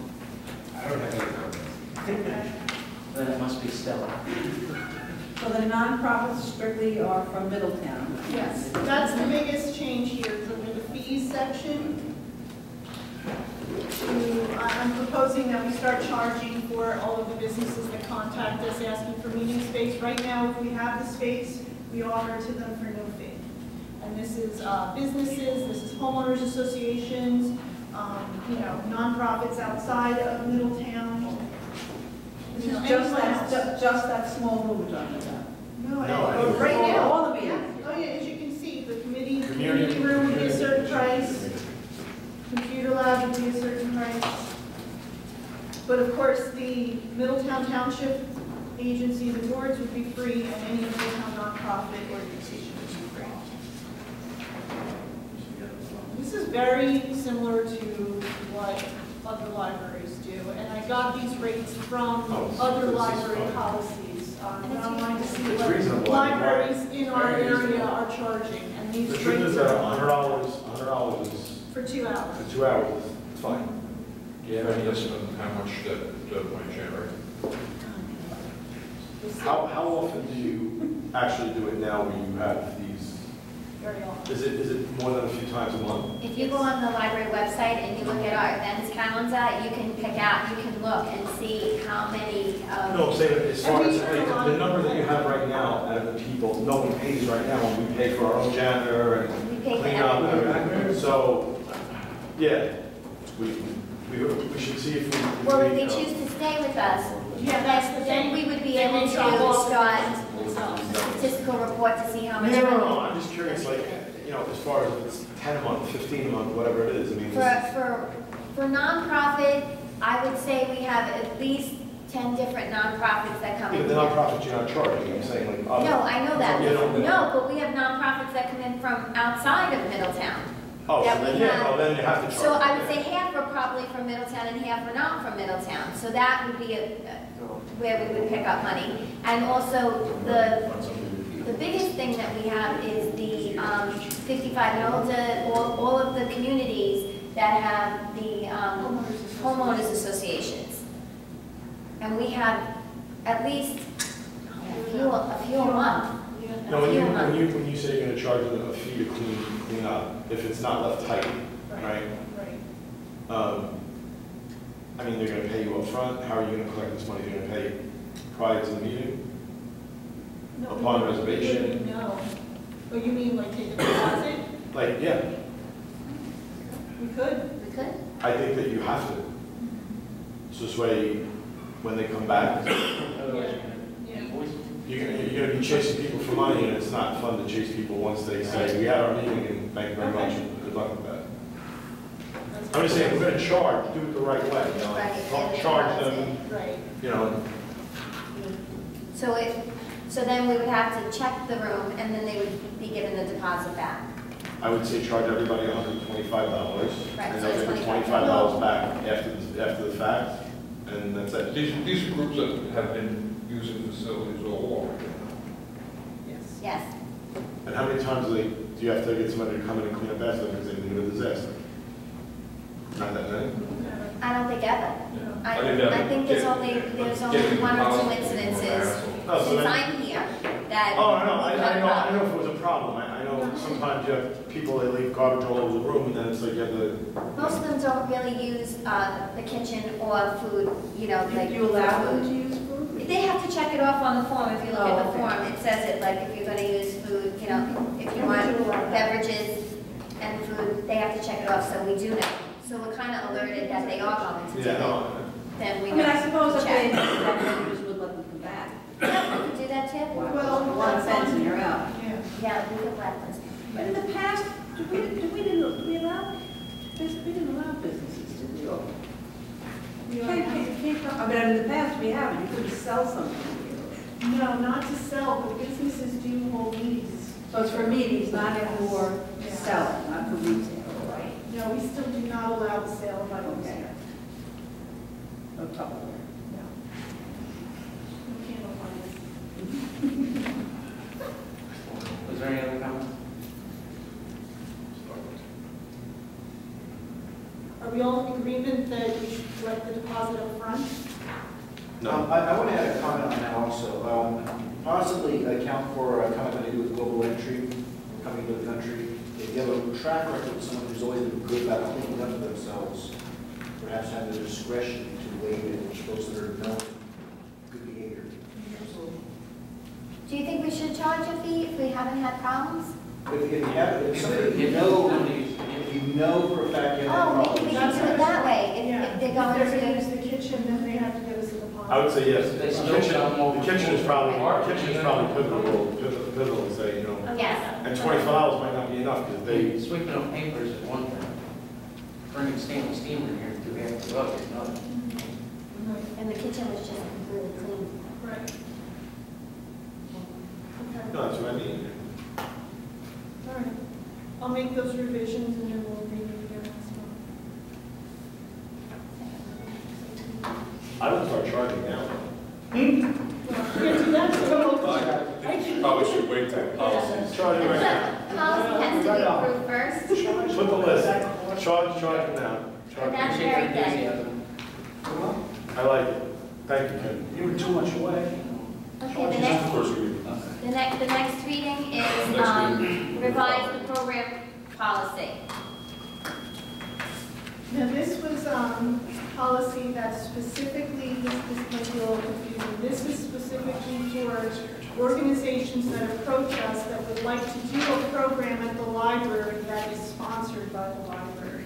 I don't have any comments. Then it must be stellar. So the nonprofits strictly are from Middletown? Yes, that's the biggest change here, under the fees section. I'm proposing that we start charging for all of the businesses that contact us asking for meeting space. Right now, if we have the space, we offer it to them for no fee. And this is businesses, this is homeowners associations, nonprofits outside of Middletown. This You know, is just anyone that, else. just that small room we're talking about? No, No, right now. All the Yeah. meetings? Oh, yeah, as you can see, the community Community- room would be a certain price, computer lab would be a certain price. But of course, the Middletown Township agency, the boards would be free, and any Middletown nonprofit organization would be free. This is very similar to what other libraries do, and I got these rates from other library policies. And I wanted to see It's what reasonable. libraries in our Very area reasonable. are charging, and these The truth rates is that are $100 is, for 2 hours. for 2 hours, it's fine. Do you have any estimate on how much that might generate? How often do you actually do it now when you have these? Very often. Is it more than a few times a month? If you go on the library website and you look at our events calendar, you can look and see how many, No, I'm saying as far as, Have you like, heard the of- number that you have right now, out of the people, no one pays right now, when we pay for our own janitor we and pay for clean up and everything. everything. So, yeah, we, We should see if we. Well, if they choose to stay with us, Yeah, that's the then thing. we would be They able may to drop off start themselves. statistical report to see how much No, money. I'm just curious, like, you know, as far as if it's 10 a month, 15 a month, whatever it is, I mean. For nonprofit, I would say we have at least 10 different nonprofits that come in. Even the nonprofits you're not charging, I'm saying like. No, I know that. You don't- No, but we have nonprofits that come in from outside of Middletown. Oh, so that we then, yeah, have- well, then you have to charge. So I would yeah. say half are probably from Middletown and half are not from Middletown. So that would be where we would pick up money. And also, the biggest thing that we have is the 55 and older, all of the communities that have the homeowners associations. And we have at least a few a month. No, when you say you're gonna charge them a fee to clean up, if it's not left tight, right? Right. I mean, they're gonna pay you up front. How are you gonna collect this money? They're gonna pay prior to the meeting? No, Upon we reservation? wouldn't know. Oh, you mean like take a deposit? Like, yeah, We could. We could? I think that you have to. So this way, when they come back, Yeah. you're gonna be chasing people for money, and it's not fun to chase people once they say, we had our meeting, and thank you very much, and good luck with that. I'm just saying, we're gonna charge, do it the right way, you know, Right. don't charge them, Right. you know. So then we would have to check the room and then they would be given the deposit back. I would say charge everybody $125, Right, and so they'll it's get the $25. $25 back after the fact, and that's it. These are groups that have been using facilities all along. Yes. Yes. And how many times do you have to get somebody to come in and clean up after them because they leave a disaster? Not that many? I don't think ever. I think there's only one or two incidences Oh, so since then- I'm here that. Oh, I know, I know if it was a problem. I know sometimes you have people that leave garbage all over the room, and then it's like you have to. Most of them don't really use the kitchen or food, you know, like. Do you allow them to food. use food? They have to check it off on the form. If you look at the Oh, okay. form, it says it, like if you're gonna use food, you know, if you want beverages and food, they have to check it off, so we do know. So we're kind of alerted that they are going to do Yeah, it. no. Then we I mean, I know suppose to if they, check. that just would let them come back. Yeah, we could do that too. Well, One offense and you're out. Yeah. Yeah, we could blacklist. But in the past, we didn't allow businesses, did we? Or- You Can't come, I mean, in the past, we haven't, you couldn't sell something. No, not to sell, but businesses do hold meetings. So it's for meetings, not for selling, not for retail. Right. No, we still do not allow the sale of items Okay. here. No trouble. No. We can't allow this. Was there any other comments? Are we all in agreement that we should collect the deposit up front? No. I want to add a comment on that also. Possibly account for a comment that I do with global entry, coming to the country. If you have a track record with someone who's always been good about cleaning up themselves, perhaps have the discretion to waive it, which those that are known good behavior. Do you think we should charge a fee if we haven't had problems? If you have, if somebody, if you know for a fact you have Oh, maybe we problems. can do it that way. Yeah. If they're going If they're going to to, use the kitchen, then they have to give us a deposit. I would say yes. They The still come over. kitchen is probably pivotal, say, you know. yes. And $25 might not be enough, because they, Sweeping up papers is one thing. Bringing stainless steel in here to have to look is another. And the kitchen was just really clean. Right. Okay. no, that's what I mean. All right. I'll make those revisions and then we'll review it next month. I would start charging now. Well, we can't do that, so I think you probably should wait till policies. Charging right now. Policy has to be approved first. Put the list, charge now. And Charge. that's Appreciate your very good. enthusiasm. I like it. Thank you, Ken. You were too much away. Okay, Just the first reading. the next reading is revise the program policy. Now, this was policy that specifically, this might be a little confusing, this is specifically for organizations that approach us that would like to do a program at the library that is sponsored by the library.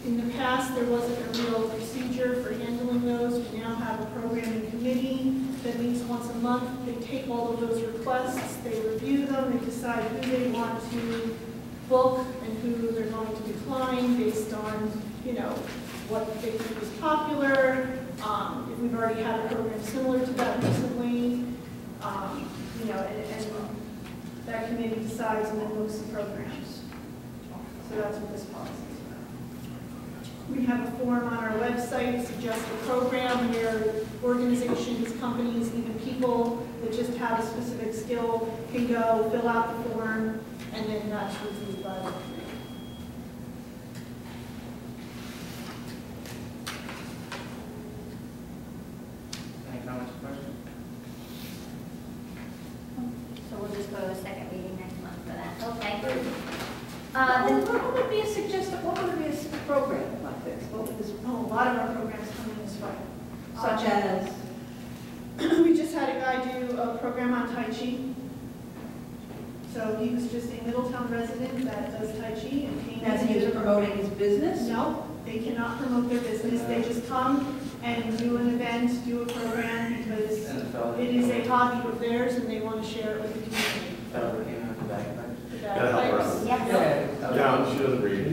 In the past, there wasn't a real procedure for handling those. We now have a programming committee that meets once a month. They take all of those requests, they review them, they decide who they want to book and who they're going to decline based on, you know, what they think is popular. If we've already had a program similar to that recently, you know, and that committee decides and then books the programs. So that's what this policy is about. We have a form on our website, suggest a program where organizations, companies, even people that just have a specific skill can go fill out the form, and then that's reviewed by the committee. Any comments or questions? So we'll just go to a second reading next month for that. Okay. What would be a suggested, what would be a program like this? What would this, A lot of our programs come in this way. such as? We just had a guy do a program on Tai Chi. So he was just a Middletown resident that does Tai Chi and came. As he was promoting his business? No, they cannot promote their business. They just come and do an event, do a program because And the fellow. it is a hobby of theirs and they want to share it with the community. Fellow that came out the back, right? The Gotta help her bagpipes. out. Yes. No, she doesn't read.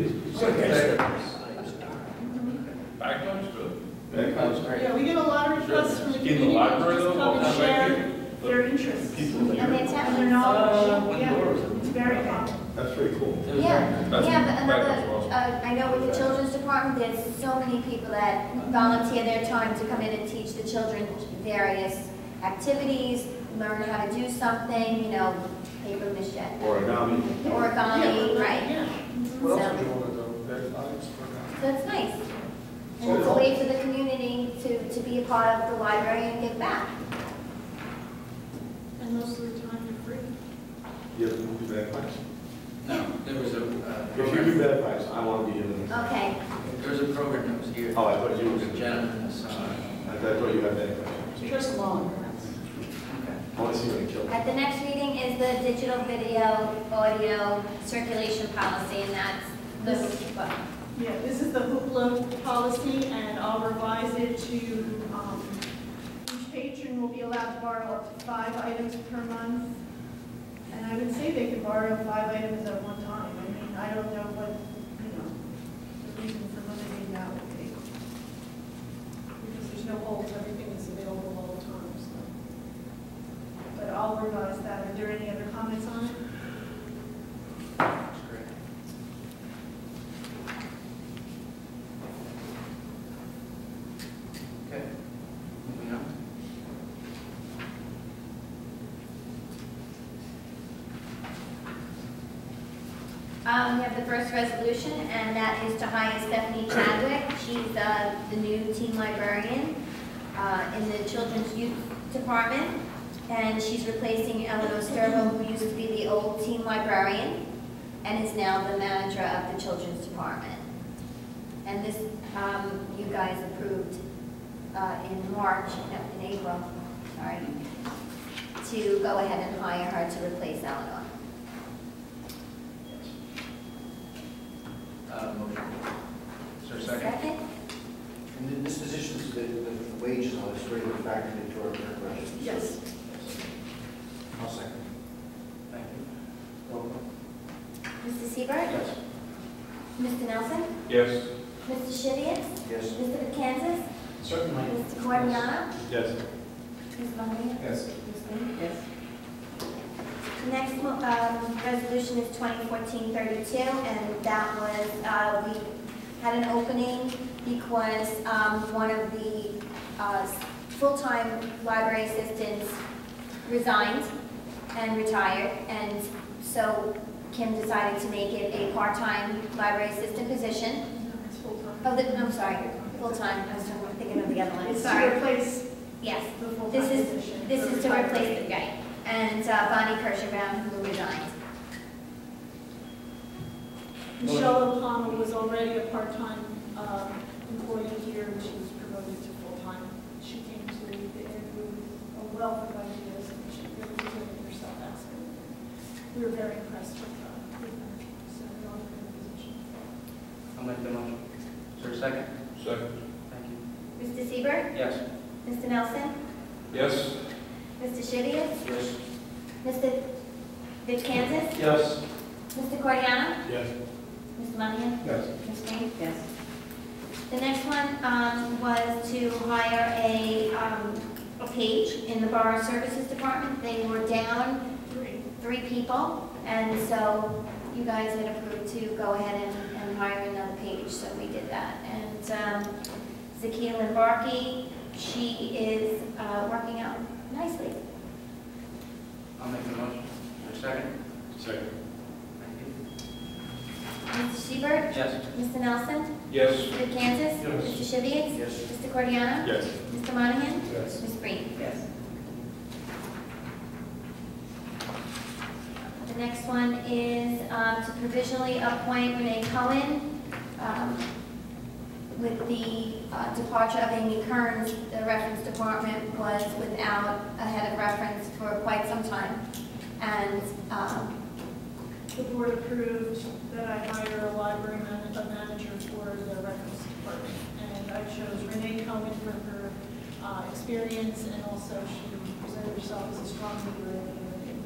Bagpipes, good. That was great. Yeah, we get a lot of requests from the In the community to library, just though? come and Not right share here? their interests People and that And the are- attachments. their knowledge. When Yeah, doors. it's very common. That's pretty cool. It was Yeah, very- That's- yeah, but another, that's awesome. I know with the children's department, there's so many people that volunteer their time to come in and teach the children various activities, learn how to do something, you know, paper mache, Origami. origami, right? Yeah. What else So- would you want to do? Bagpipes, That's nice. And it's a way for the community to be a part of the library and give back. And most of the time they're free. You have to do bagpipes? No, there was a, If you do bagpipes, I want to be in them. Okay, there was a program that was here. Oh, I thought you There were. was a gentleman this, I thought you had bagpipes. Just long. okay. I want to see when they kill. at the next meeting is the digital video, audio circulation policy, and that's the, well, Yeah, this is the hoopla policy, and I'll revise it to, each patron will be allowed to borrow up to 5 items per month. And I would say they can borrow 5 items at one time. I mean, I don't know what, you know, the reason for limiting that would be. Because there's no holds, everything is available all the time, so. But I'll revise that. Are there any other comments on it? That's great. Okay, moving on. we have the first resolution, and that is to hire Stephanie Chadwick. She's the new teen librarian in the Children's Youth Department, and she's replacing Eleanor Sturbo, who used to be the old teen librarian and is now the manager of the Children's Department. And this, you guys approved in March, no, in April, sorry, to go ahead and hire her to replace Eleanor. Motion. Is there a second? Second? And then this position, the wages on this already factored into our current budget? Yes. I'll second. Thank you. Roll call. Mr. Seaver? Yes. Mr. Nelson? Yes. Mr. Shivia? Yes. Mr. Kansas? Certainly. Mr. Cordiano? Yes. Ms. Bonner? Yes. Ms. Lee? Yes. The next resolution is 2014-32, and that was, we had an opening because one of the full-time library assistants resigned and retired, and so Kim decided to make it a part-time library assistant position. No, it's full-time. Oh, I'm sorry, full-time, I was thinking of the other one, It's to sorry. replace Yes, the full-time this is, position. this for is to retired replace lady. the guy, and Bonnie Kirschenbaum, who resigned. Michelle O'Connell was already a part-time employee here, and she was promoted to full-time. She came to the interview with a wealth of ideas, and she really presented herself excellently. We were very impressed with her, so we all in the position. I'll make the motion. second? Second. Thank you. Mr. Seibert? Yes. Mr. Nelson? Yes. Mr. Shivia? Yes. Mr. Kansas? Yes. Mr. Cordiano? Yes. Mr. Monahan? Yes. Ms. Green? Yes. The next one was to hire a page in the Borough Services Department. They were down three people, and so you guys had approved to go ahead and hire another page, so we did that. And Zakia Limbarki, she is working out nicely. I'll make the motion. Is there a second? Second. Thank you. Mr. Seibert? Yes. Mr. Nelson? Yes. Mr. Kansas? Yes. Mr. Shivia? Yes. Mr. Cordiano? Yes. Mr. Monahan? Yes. Ms. Green? Yes. The next one is to provisionally appoint Renee Cohen. With the departure of Amy Kearns, the reference department was without a head of reference for quite some time. And The board approved that I hire a library manager for the reference department. And I chose Renee Cohen for her experience, and also she presented herself as a strong leader in the community.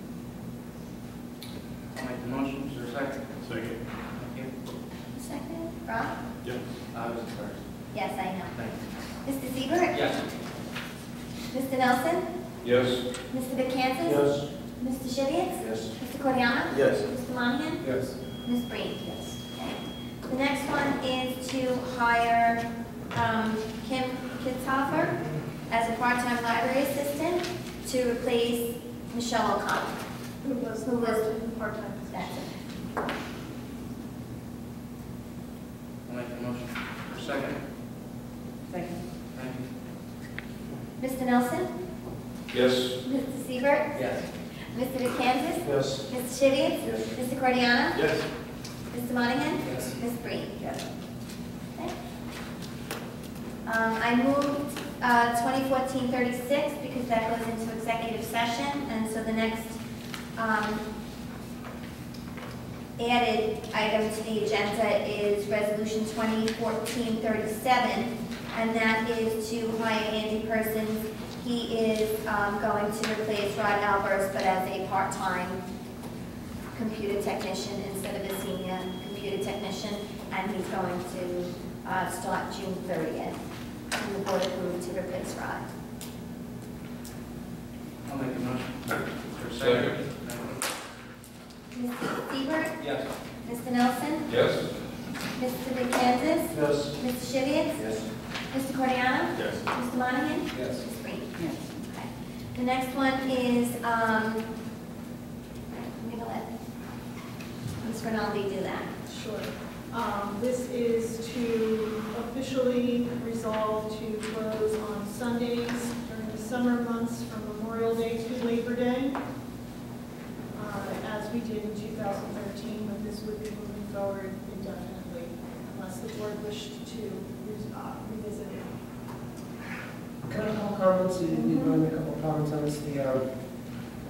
I'll make the motion. Is there a second? Second. Thank you. second, Rob? Yes. I was first. Yes, I know. Thank you. Mr. Seibert? Yes. Mr. Nelson? Yes. Mr. Kansas? Yes. Mr. Shivia? Yes. Mr. Cordiano? Yes. Mr. Monahan? Yes. Ms. Breen? Yes. Okay. The next one is to hire Kim Kitzhofer as a part-time library assistant to replace Michelle O'Connell. Who was Who was- part-time? That's it. I'll make the motion. For a second? Second. Thank you. Mr. Nelson? Yes. Mr. Seibert? Yes. Mr. Kansas? Yes. Mr. Shivia? Yes. Mr. Cordiano? Yes. Mr. Monahan? Yes. Ms. Breen? Yes. Okay. I moved 2014-36 because that goes into executive session, and so the next added item to the agenda is Resolution 2014-37, and that is to hire Andy Persons. He is going to replace Rod Albers, but as a part-time computer technician instead of a senior computer technician, and he's going to start June 30th. And the board approved to replace Rod. I'll make the motion. For a Second. Thank you. Mr. Seibert? Yes. Mr. Nelson? Yes. Mr. Kansas? Yes. Mr. Shivia? Yes. Mr. Cordiano? Yes. Mr. Monahan? Yes. Ms. Green? Yes. Okay. The next one is, I'm going to let Ms. Rinaldi do that. Sure. This is to officially resolve to close on Sundays during the summer months from Memorial Day to Labor Day, as we did in 2013, but this would be moving forward indefinitely unless the board wished to revisit it. Can I have a couple comments? You want to make a couple comments on this?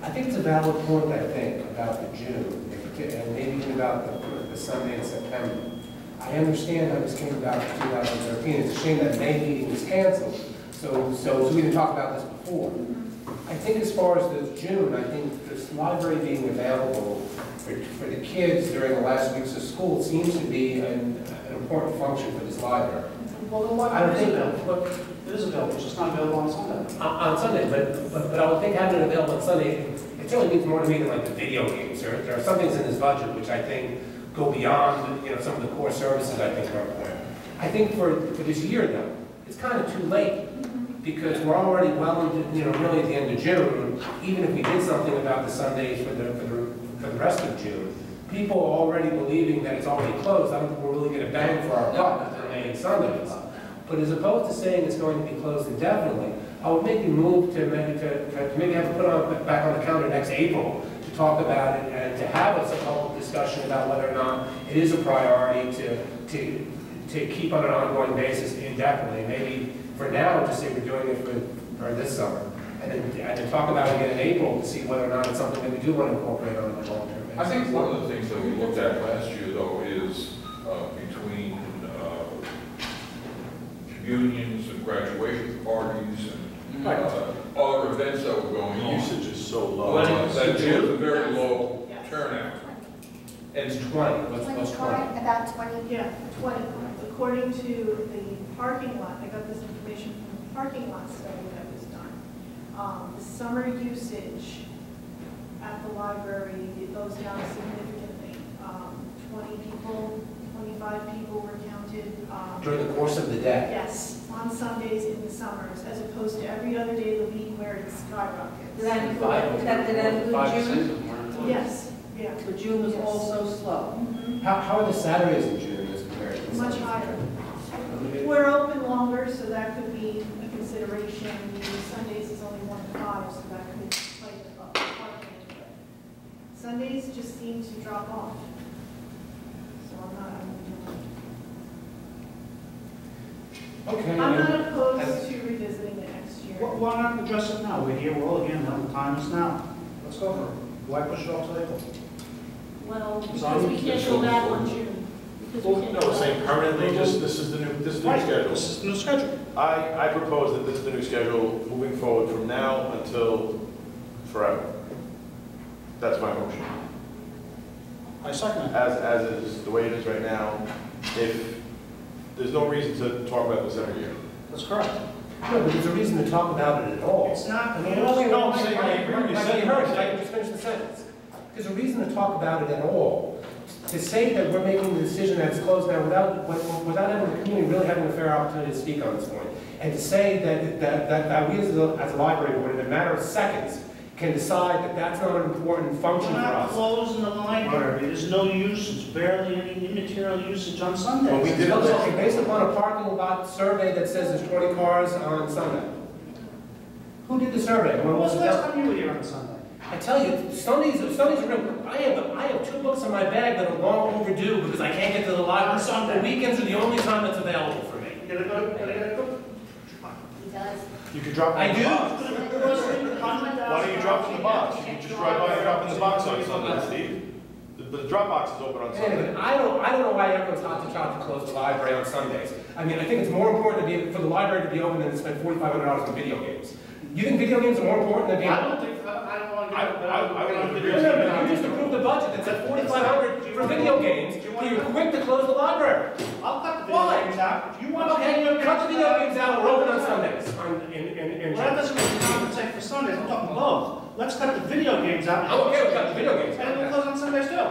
I think it's a valid point, I think, about the June, and maybe even about the Sunday in September. I understand how this came about in 2013. It's a shame that May meeting was canceled, so we didn't talk about this before. I think as far as the June, I think this library being available for the kids during the last weeks of school seems to be an important function for this library. Well, the library is available, it is available, it's just not available on Sunday. On Sunday, but I would think having it available on Sunday, it certainly means more to me than like the video games. There are some things in this budget which I think go beyond, some of the core services I think are important. I think for this year though, it's kind of too late because we're already well into, really at the end of June. Even if we did something about the Sundays for the rest of June, people are already believing that it's already closed. I don't think we're really going to bang for our buck if they're making Sundays. But as opposed to saying it's going to be closed indefinitely, I would maybe move to maybe have it put back on the calendar next April to talk about it and to have a public discussion about whether or not it is a priority to keep on an ongoing basis indefinitely. Maybe for now, just say we're doing it for this summer, and then talk about it again in April to see whether or not it's something that we do want to incorporate on a long-term basis. I think one of the things that we looked at last year, though, is between graduation parties and Right. other events that were going on. Usage is so low. That was a very low Yes. turnout. And it's 20, what's 20? About 20. Yeah, 20. According to the parking lot, I got this information from the parking lot study that was done. The summer usage at the library, it goes down significantly. 20 people, 25 people were counted. During the course of the day? Yes, on Sundays in the summers, as opposed to every other day of the week where it skyrockets. Did that include Five, six June? of them were. Yes, yeah. But June was also slow. Mhm. How are the Saturdays in June as compared to the Much Sundays? higher. We're open longer, so that could be a consideration. Sundays is only 1 to 5, so that could play the parking. But Sundays just seem to drop off. So Okay. I'm not opposed to revisiting it next year. Why not address it now? We're here, we're all here now, the time is now. Let's go for it. Why push it off to April? Well, Because we can't go back on June. Because we Well, can't no, go saying back. permanently, just, this is the new schedule. This is the new schedule. I propose that this is the new schedule moving forward from now until forever. That's my motion. I second it. As it is, the way it is right now, if, there's no reason to talk about this every year. That's correct. No, but there's a reason to talk about it at all. It's not, I mean, No, I'm saying I agree with you. Like you heard, I can just finish the sentence. There's a reason to talk about it at all. To say that we're making the decision that it's closed now without having the community really having a fair opportunity to speak on this point, and to say that we as a library board, in a matter of seconds, can decide that that's not an important function we're for not us. closing the library. There's no usage, barely any immaterial usage on Sundays. Well, we did- Okay, based upon a parking lot survey that says there's 20 cars on Sunday. Who did the survey? When When was was the it last done? time you were here on Sunday? I tell you, Sundays are real. I have 2 books in my bag that are long overdue because I can't get to the library. On Sunday. The weekends are the only time that's available for me. You gotta go, He does. You could drop I it in the do. box. Why don't you drop it in the box? You can just drive by and drop in the box on Sunday, Steve. The drop box is open on Anyway, Sunday. I don't know why everyone's hot to close the library on Sundays. I mean, I think it's more important for the library to be open than to spend $4,500 on video games. You think video games are more important than being I open? don't think, I don't want to I get, would agree. You just approved a budget that said $4,500 for video games, so you're quick to close the library. I'll cut the Why? video games out. If you want Okay, cut the video games out, we're open on Sundays. Well, that doesn't mean compensate for Sundays, I'm talking both. Let's cut the video games out. I'm okay with cutting the video games And we'll out. close on Sundays too.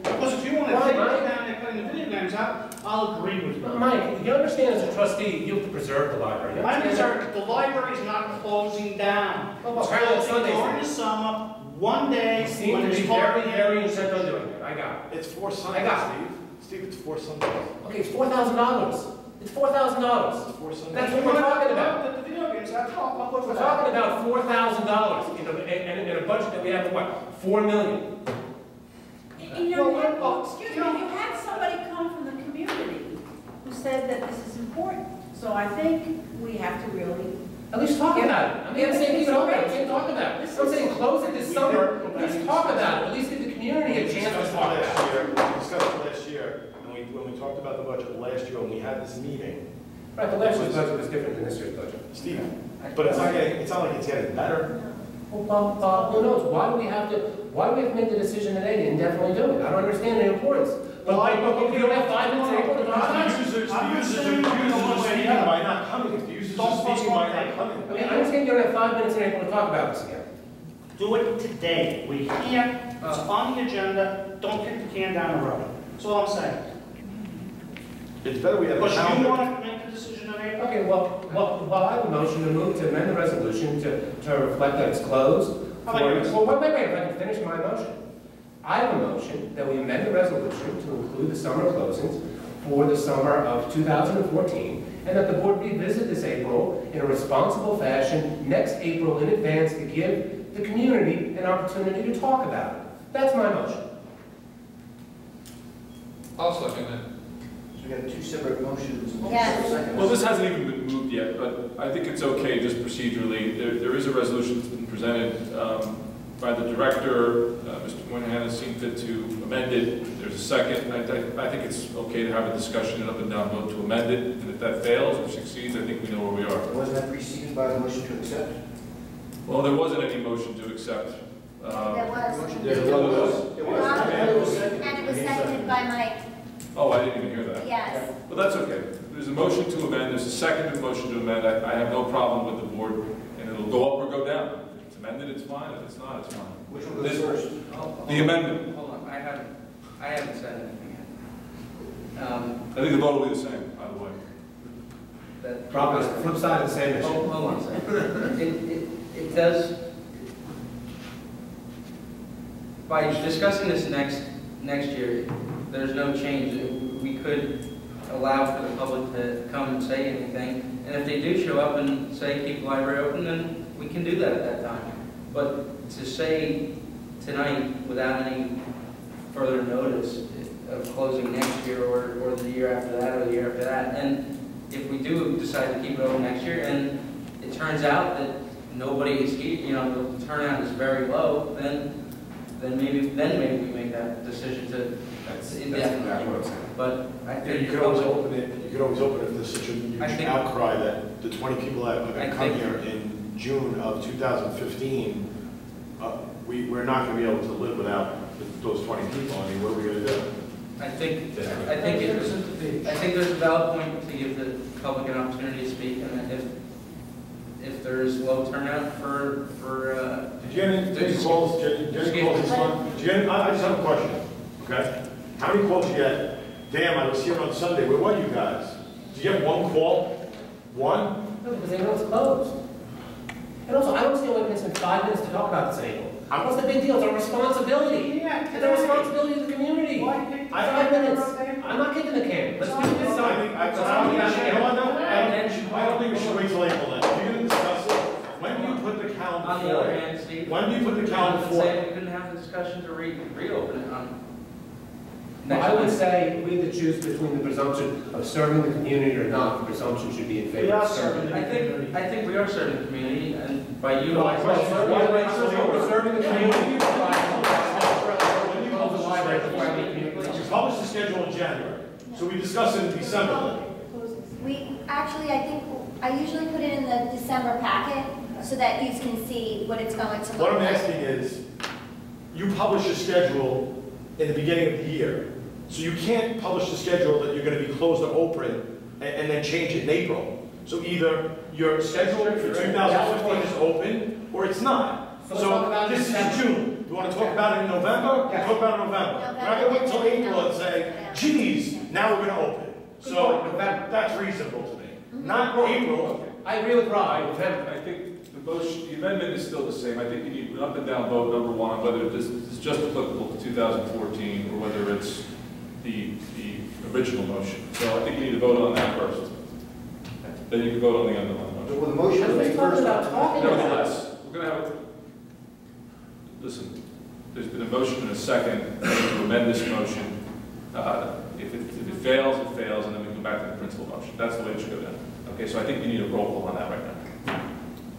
Because if you want to Why, take it Mike? down and cutting the video games out, I'll agree with you. Mike, you understand as a trustee, you have to preserve the library. You My understand concern, the library's not closing down. Oh, well, It's apparently on closing Sundays. during the summer, one that? day, You seem when to it's be hard. very intent on doing it. I got it. It's 4 I Sundays, got Steve. Steve, it's 4 Sundays. Okay, it's $4,000. It's $4,000. It's 4 Sundays. That's what we're talking about. The video games, that's all, I'll look for We're that. talking about $4,000 in a budget that we have of what? $4 million. You know, Well, excuse me, you had somebody come from the community who said that this is important. So I think we have to really, At least talk about it. I'm not saying keep it open, I'm saying talk about it. I'm saying close it this summer, at least talk about it, at least give the community a chance to talk about it. We discussed it last year, and when we talked about the budget last year, when we had this meeting, Right, the last year's budget was different than this year's budget. Steve, but it's not like it's getting better. Well, who knows? Why do we have to make the decision today to indefinitely do it? I don't understand the importance. But we don't have 5 minutes in April to talk about it. The users are speaking by not coming. The users are speaking by not coming. Okay, I understand you don't have 5 minutes in April to talk about this again. Do it today. We're here, it's on the agenda, don't kick the can down the road. That's all I'm saying. It's better we have a Because you calendar. want to make the decision in April? Okay, well, I have a motion to move to amend the resolution to reflect that it's closed. How about yours? Well, wait, if I can finish my motion. I have a motion that we amend the resolution to include the summer closings for the summer of 2014, and that the board revisit this April in a responsible fashion next April in advance to give the community an opportunity to talk about it. That's my motion. I'll second that. So we got 2 separate motions. Yes. Seconds. Well, this hasn't even been moved yet, but I think it's okay just procedurally. There is a resolution that's been presented by the director. Mr. Moynihan has seen fit to amend it. There's a second. I think it's okay to have a discussion and up and down vote to amend it. And if if that fails or succeeds, I think we know where we are. Wasn't that preceded by the motion to accept? Well, there wasn't any motion to accept. There was. It was. And it was seconded by Mike, Oh, I didn't even hear that. yes. But that's okay. There's a motion to amend, there's a seconded motion to amend. I have no problem with the board, and it'll go up or go down. If it's amended, it's fine. If it's not, it's fine. Which one goes first? The amendment. Hold on, I haven't said anything yet. I think the vote will be the same, by the way. That Rob, it's the flip side of the same issue. Hold on a second. It does, by discussing this next year, there's no change. We could allow for the public to come and say anything, and if they do show up and say keep the library open, then we can do that at that time. But to say tonight, without any further notice of closing next year or the year after that or the year after that, and if we do decide to keep it open next year and it turns out that nobody is, the turnout is very low, then maybe we make that decision to indefinitely. But I think You could always open it, you could always open it if there's such a huge outcry that the 20 people that are going to come here in June of 2015, we're not going to be able to live without those 20 people. I mean, what are we going to do? I think there's a valid point to give the public an opportunity to speak, and if there's low turnout for Did you get any calls? Did you get any calls this month? Did you get? I just have a question. Okay, how many calls did you get? Damn, I was here on Sunday. Where were you guys? Did you get one call? One? No, because everyone's closed. And also, I don't see why we can spend 5 minutes to talk about this anymore. What's the big deal? It's our responsibility. Yeah, It's our responsibility to the community. 5 minutes. I'm not kicking the can. Let's do this. I don't think we should wait till April then. If you're going to discuss it, when do you put the calendar on the other hand, Steve, when do you put the calendar say forward? we couldn't have the discussion to reopen it on Well, I would say we either choose between the presumption of serving the community or not. The presumption should be in favor of serving. I think we are serving the community, and by you, We're serving the community. You publish the schedule in January, so we discuss it in December. I usually put it in the December packet so that you can see what it's going to look What I'm like. asking is, you publish a schedule in the beginning of the year, so you can't publish the schedule that you're going to be closed or open and then change it in April. So either your schedule for 2015 is open or it's not. So this is June. You want to talk about it in November? Talk about it in November. We're not going to wait until April and say, geez, now we're going to open. So that's reasonable to me. Not April. I agree with Rob. I think the motion, the amendment is still the same. I think you need an up and down vote, number one, on whether this is just applicable to 2014 or whether it's the original motion. So I think you need to vote on that first. Then you can vote on the underlying motion. Well, the motion was made first. Nevertheless, we're going to have listen, there's been a motion and a second to amend this motion. If it fails, it fails, and then we go back to the principal motion. That's the way it should go down. Okay, so I think you need a roll call on that right now.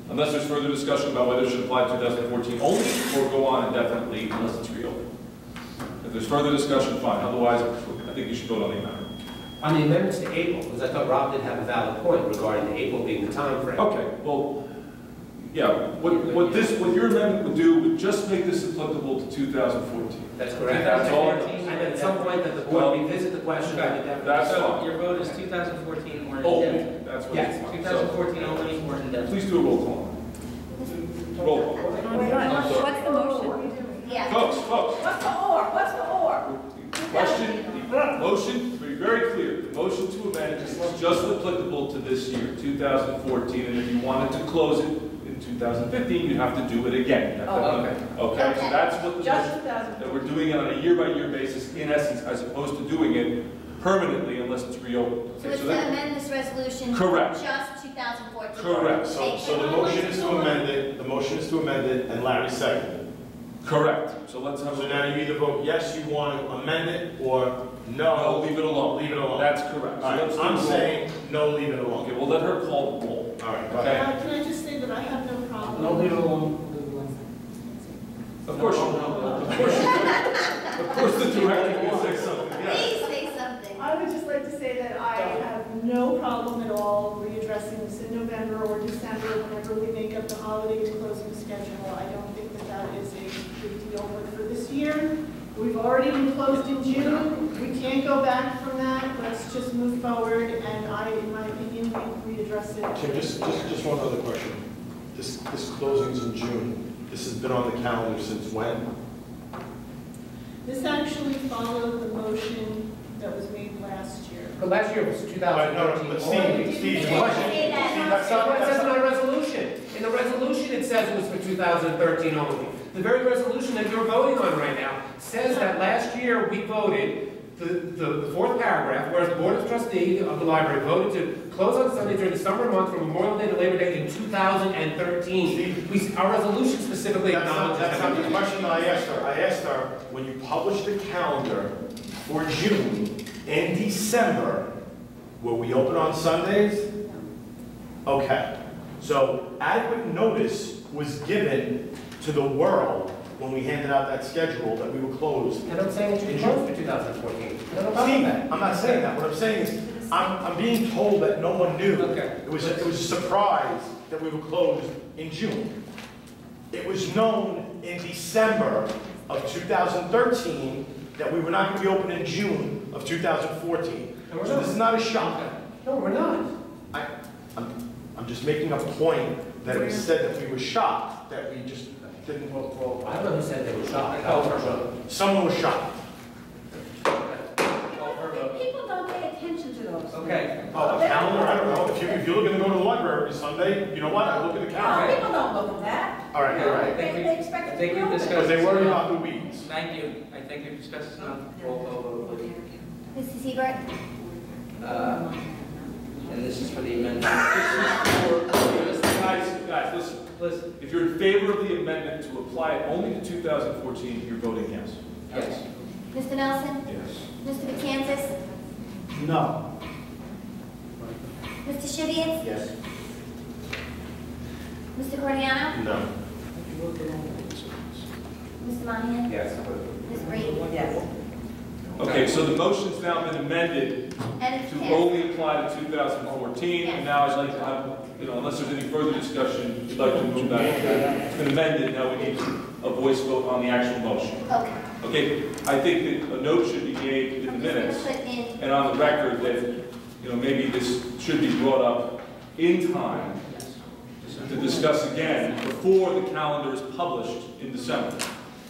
Unless there's further discussion about whether it should apply to 2014 only or go on indefinitely unless it's reopened. If there's further discussion, fine. Otherwise, I think you should vote on the amendment. On the amendments to April, because I thought Rob did have a valid point regarding the April being the time frame. Okay, well, yeah, what your amendment would do would just make this applicable to 2014. That's correct. That's all. And at some point that the board revisit the question of indefinite. That's So fine. your vote is 2014 or Only, indefinite? that's what Yes. it's on. 2014 only or indefinite? Please do a roll call. Roll call. What's the motion? Yeah. Folks, What's the or? What's the or? motion, to be very clear, the motion to amend is just applicable to this year, 2014, and if you wanted to close it in 2015, you'd have to do it again. You'd have to- Oh, okay. Okay, so that's what the Just motion, 2000. that we're doing it on a year-by-year basis, in essence, as opposed to doing it permanently unless it's reopened. So Okay, it's so to that- amend this resolution. Correct. Just 2014. Correct. So the motion is to amend it, and Larry seconded. Correct. So let's have So a now you either vote yes, you want to amend it, or no, leave it alone. leave it alone. That's correct. So All right, let's do I'm a roll. saying no, leave it alone. Okay, we'll let her call the roll. All right, go Okay. ahead. Can I just say that I have no problem? No, leave it alone. Of course you Of course you Of course the director can say something, yes. Please say something. I would just like to say that I have no problem November or December, whenever we make up the holiday and closing schedule. I don't think that that is a big deal, but for this year, we've already been closed in June. We can't go back from that. Let's just move forward, and in my opinion, we readdress it. Tim, just one other question. This closing's in June. This has been on the calendar since when? This actually followed the motion that was made last year. But last year was 2013. But only. Steve, That's not what it says in the resolution. In the resolution, it says it was for 2013 only. The very resolution that you're voting on right now says that last year we voted, the fourth paragraph, whereas the Board of Trustees of the library voted to close on Sunday during the summer months from Memorial Day to Labor Day in 2013. Our resolution specifically acknowledges that. That's not the question that I asked her. I asked her, when you published the calendar for June and December, were we open on Sundays? Okay. So adequate notice was given to the world when we handed out that schedule that we were closed. And I'm saying it should be closed for 2014. See, I'm not saying that. What I'm saying is, I'm being told that no one knew. Okay. It was a surprise that we were closed in June. It was known in December of 2013 that we were not going to be open in June of 2014. So this is not a shock. No, we're not. I'm just making a point that it was said that we were shocked, that we just didn't. Well, I don't know who said they were shocked. I was shocked. Someone was shocked. People don't pay attention to those. Okay. Oh, the calendar, I don't know. If you're looking to go to the library every Sunday, you know what? I look at the No, calendar. people don't look at that. All right, all right. They expect it to be open. Because they worry about the weeds. Thank you. I think we've discussed this enough. Roll call vote, please. Mr. Seabird? And this is for the amendment. Guys, listen. If you're in favor of the amendment to apply it only to 2014, you're voting yes. Yes. Mr. Nelson? Yes. Mr. Kansas? No. Mr. Shivian? Yes. Mr. Cordiano? No. Mr. Monahan? Yes. Ms. Bree? Yes. Okay, so the motion's now been amended And it's to passed. only apply to 2014, and now I'd like to have, unless there's any further discussion, you'd like to move that. It's been amended, now we need a voice vote on the actual motion. Okay. Okay, I think that a note should be made in the I'm just minutes gonna put in, and on the record that, maybe this should be brought up in time to discuss again before the calendar is published in December.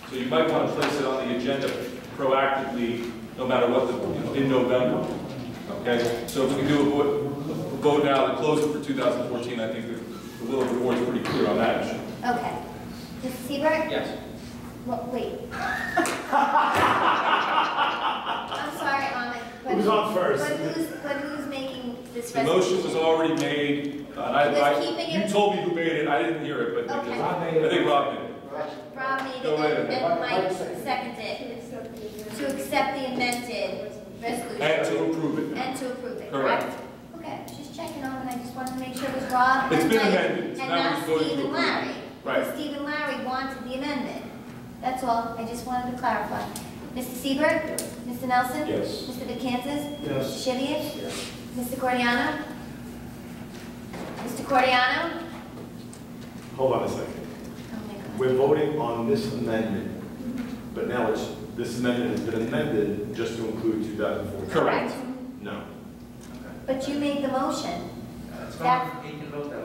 So you might want to place it on the agenda proactively, no matter what, in November. Okay, so if we can do a vote now to close it for 2014, I think the will of the board is pretty clear on that issue. okay. Mr. Seabird? Yes. Well, wait. I'm sorry, Ahmed. but- Who's on first? But who's making this The resolution? motion was already made, and Was keeping you it- told me who made it, I didn't hear it, but Okay. because Rob made it. I think Rob did it. Rob made Go it, right and ahead. Mike seconded it. To accept the amended resolution. And to approve it. And to approve it, Correct. correct? Okay, just checking on, and I just wanted to make sure it was Rob It's and been Mike, amended, so and now we're not just voting to Steve and approve it. Larry. Right. Because Steve and Larry wanted the amendment. That's all, I just wanted to clarify. Mr. Seabird? Mr. Nelson? Yes. Mr. DeCantis? Yes. Mr. Shivian? Mr. Cordiano? Mr. Cordiano? Hold on a second. Oh my God. We're voting on this amendment, but now this amendment has been amended just to include 2014. Correct. No. But you made the motion. That's fine. He can vote that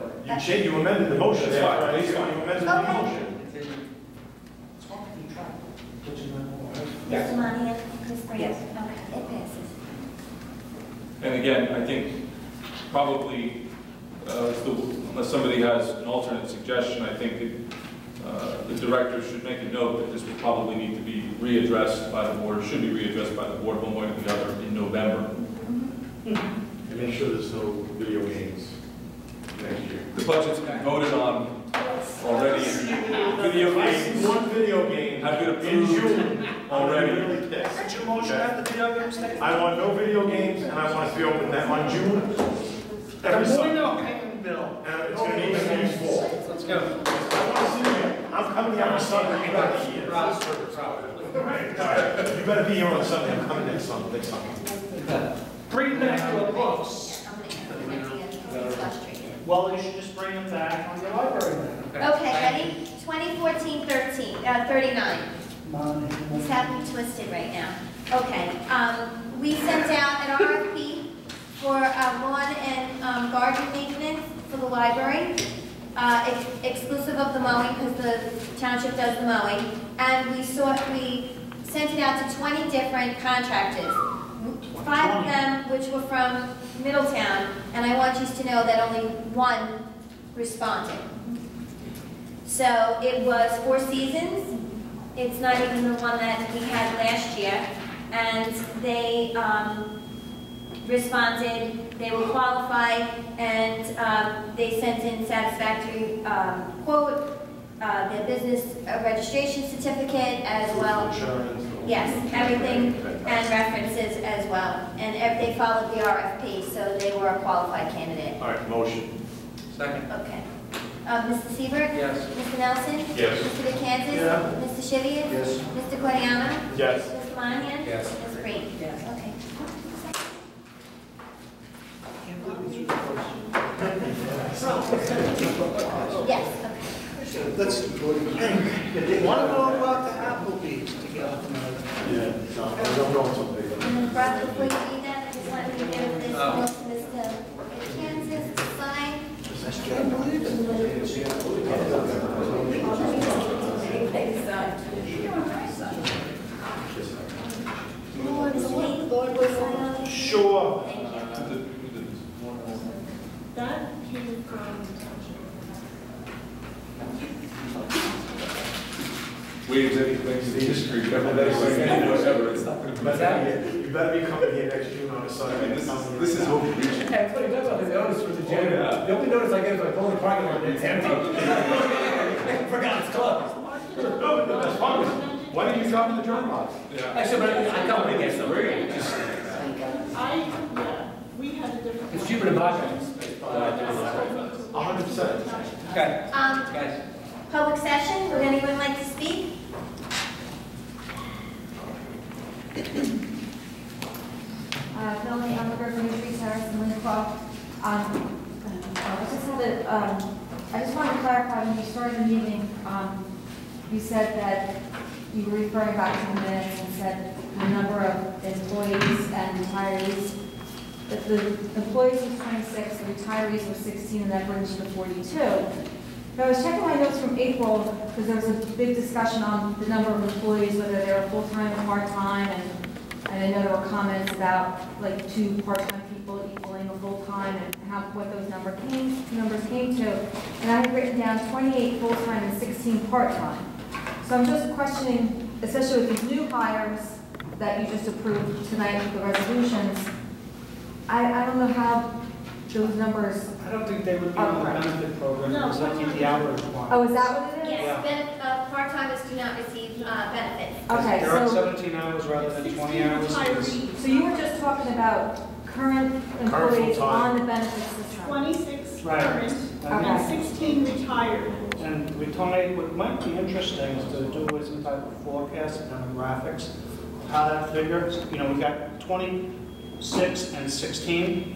way. You amended the motion. That's fine. Right? You amended Okay. the motion. Continue. Mr. Monahan? Ms. Bree? Yes. Okay, it passes. And again, I think probably, unless somebody has an alternate suggestion, I think that the director should make a note that this would probably need to be readdressed by the board, or should be readdressed by the board one way or the other in November. And make sure there's no video games next year. The budget's been voted on already. Video games One video game have been in approved June already. I'm really pissed. Did your motion have the video games taken? I want no video games, and I want it to be open that on June every Sunday. No, payment bill. And it's going to be in fall. Let's go. I want to see you. I'm coming every Sunday. You better be here. Rob's for the problem. All right. You better be here on Sunday. I'm coming next Sunday. Bring back your books. I'm making it frustrated. well, you should just bring them back on your library then. Okay, ready? 2014-39. He's having me twisted right now. Okay, we sent out an RFP for lawn and garden maintenance for the library, exclusive of the mowing, because the township does the mowing. And we sent it out to 20 different contractors. 5 of them, which were from Middletown, and I want you to know that only 1 responded. So it was 4 Seasons. It's not even the one that we had last year. And they responded, they were qualified, and they sent in satisfactory quote, their business registration certificate as well. Insurance. Yes, everything, and references as well. And they followed the RFP, so they were a qualified candidate. All right, motion. Second. Okay. Mr. Seaver? Yes. Mr. Nelson? Yes. Mr. DeKalb? Yeah. Mr. Shivian? Yes. Mr. Guadiana? Yes. Mr. Monahan? Yes. Ms. Green? Yes. Okay. Yes, okay. Let's, want to know about the Applebee's together tonight? Yeah, no, I'm going someplace. And then Brad, before you read that, I just want to give this note to Mr. Kansas to sign. I can't believe it. Sure. Thank you. That came from Waves anything to the industry, whatever. It's not going to be that. You better be coming here next June on a Sunday. This is overreaching. Yeah, it's funny, that's what the notice for the gym. Oh, yeah. The only notice I get is like, going to the parking lot and it's empty. I forgot it's closed. No, but that's fine. Why didn't you come to the drum box? Yeah. Actually, but I come when it gets some rain. yeah, we had a different. It's cheaper to buy them. 100%. Okay. Guys. Public session, would anyone like to speak? Melanie Umberger, Newtree Terrace in Winterclough. I just wanted to clarify, when you started the meeting, you said that you were referring back to the minutes and said the number of employees and retirees, that the employees was 26, the retirees were 16, and that brings you to 42. But I was checking my notes from April, because there was a big discussion on the number of employees, whether they were full-time or part-time, and I know there were comments about like 2 part-time people equaling a full-time, and what those numbers came to. And I had written down 28 full-time and 16 part-time. So I'm just questioning, especially with these new hires that you just approved tonight with the resolutions, I don't know how those numbers. I don't think they would be on the benefit program, No. because that keeps the hours required. Oh, is that what it is? Yes, part-timers do not receive benefits. Okay, They're on so 17 hours rather than 20 hours. Retirees. you were just talking about current employees full-time. on the benefit system. 26 Right. current Okay. and 16 retired. And we Tony, what might be interesting is to do with some type of forecast and demographics, how that figures. You know, we got 26 and 16.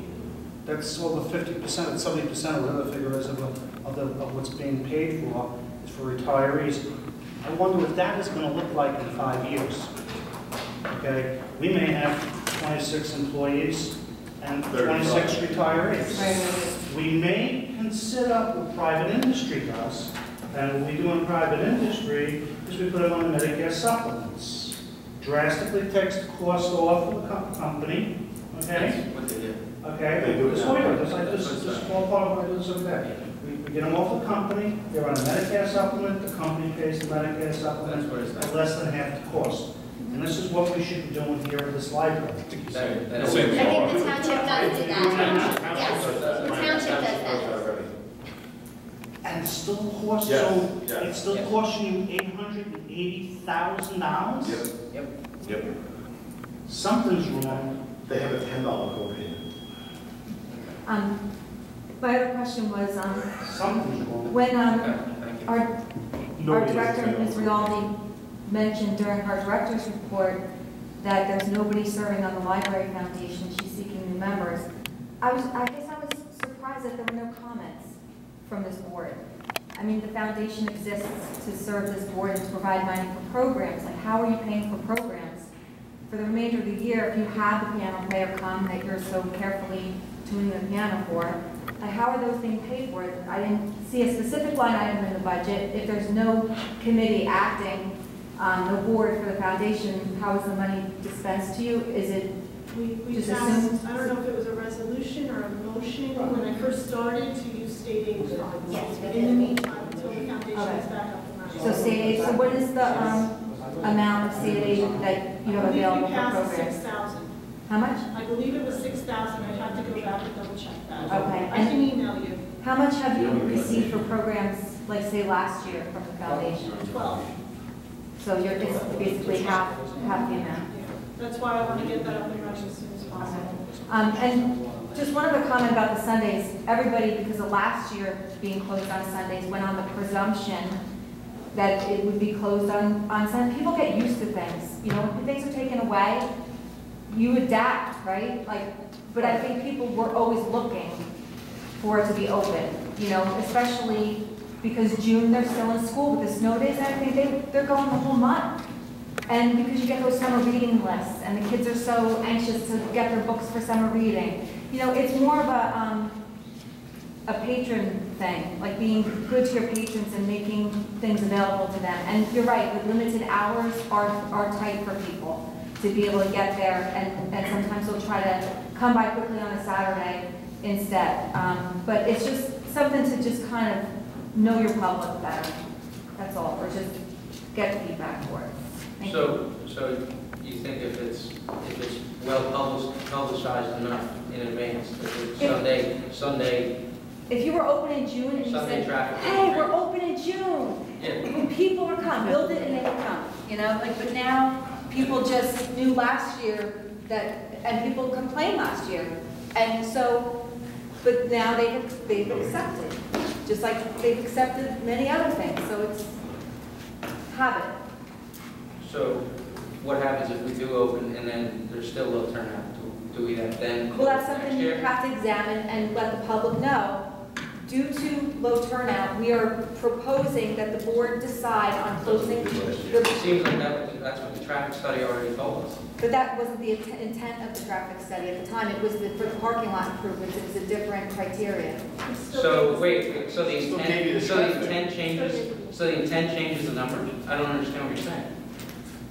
That's over 50%, and 70% of whatever the figure is of what's being paid for is for retirees. I wonder what that is going to look like in 5 years. Okay, we may have 26 employees and 26 retirees. We may consider what private industry does, and what we do in private industry is we put them on Medicare supplements. Drastically takes the cost off of the company, okay? What they do. Okay, They do it this now. way, just like this small part of what I do this every day. We get them off the company, they're on a Medicare supplement, the company pays the Medicare supplement That's what it's at less than half the cost. And this is what we should be doing here at this library. I think the township does do that. Yes, the township does that. And it still costs, Yes, so yes. it's still costing you $880,000? Yep. Something's wrong. They have a $10 copay. My other question was, Something's wrong. when Thank you. our director, Ms. Rialdi, mentioned during her director's report that there's nobody serving on the library foundation, she's seeking new members. I guess I was surprised is that there were no comments from this board. I mean, the foundation exists to serve this board and to provide money for programs. Like, how are you paying for programs? For the remainder of the year, if you have the piano player come that you're so carefully tuning the piano for, like, how are those being paid for? I didn't see a specific line item in the budget. If there's no committee acting, no board for the foundation, how is the money dispensed to you? Is it We just passed, assumed? I don't know if it was a resolution or a motion when I first started to use state aid funds. Yes, we In did. the meantime, until the foundation Okay. is back up and running. So state aid, so what is the amount of state aid that you have available I for believe we passed programs? 6,000. How much? I believe it was 6,000. I have to go back and double check that. Okay. I can email you. How much have you received for programs, like say last year from the foundation? 12. So it's basically half the amount. Yeah. That's why I want to get that up and running as soon as possible. And just one other comment about the Sundays. Everybody, because of last year being closed on Sundays, went on the presumption that it would be closed on Sunday. People get used to things. You know, when things are taken away, you adapt, right? Like, but I think people were always looking for it to be open, you know, especially because June, they're still in school with the snow days and everything, they're going the whole month. And because you get those summer reading lists, and the kids are so anxious to get their books for summer reading. You know, it's more of a patron thing, like being good to your patrons and making things available to them. And you're right, the limited hours are tight for people to be able to get there, and sometimes they'll try to come by quickly on a Saturday instead. But it's just something to just kind of know your public better, that's all, or just get feedback for it. Thank you. So you think if it's well publicized enough in advance, if it's Sunday, If you were open in June and you Sunday said, traffic. hey, we're open in June, Yeah. when people would come, build it and they would come, you know? Like, but now, people just knew last year that, and people complained last year. And so, but now they've accepted, just like they've accepted many other things, so it's habit. So what happens if we do open and then there's still low turnout? Do we then? Well, that's close something next you year? have to examine and let the public know. Due to low turnout, we are proposing that the board decide on closing It the, seems like that's what the traffic study already told us. but that wasn't the intent of the traffic study at the time. It was for the parking lot improvements. It was a different criteria. So wait, so the Still gave you the intent changes the numbers? I don't understand what you're saying.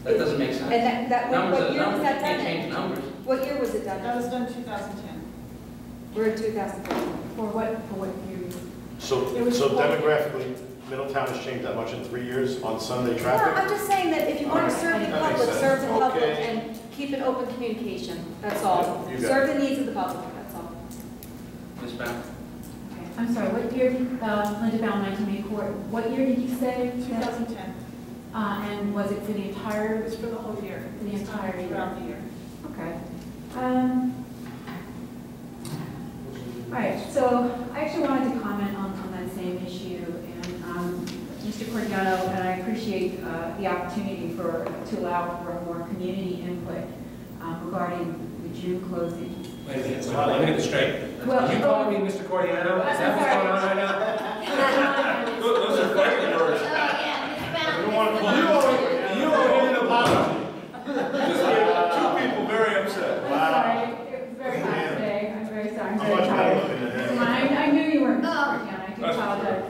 That doesn't make sense. And that, Numbers what are year was numbers, that you done can't change in? numbers. What year was it done That in? was done 2010. We're in 2013. For what year? So demographically, Middletown has changed that much in 3 years on Sunday No, traffic? I'm just saying that if you want to serve the That makes public, sense. serve the public Okay. and keep an open communication. That's all. Yeah, you got Serve it. the needs of the public, that's all. Ms. Brown? I'm sorry, what year, Linda Bell, 1984, what year did you say? 2010. And was it for the It entire, was for the whole year. The entire year. Throughout the year. okay. All right, so I actually wanted to comment on that same issue, and Mr. Cordiano, and I appreciate the opportunity to allow for more community input regarding the June closing. Wait a minute, let me get this straight. Well, Are you calling me Mr. Cordiano? Is that what's going on right now? Those are fighting words. Oh, yeah, Ms. Brown. don't wanna Ms. call Brown. You owe him an apology. Two people very upset. I'm sorry, it was very hot today, I'm very sorry, I'm How very much tired. better looking than him? I knew you weren't, Oh. I do apologize.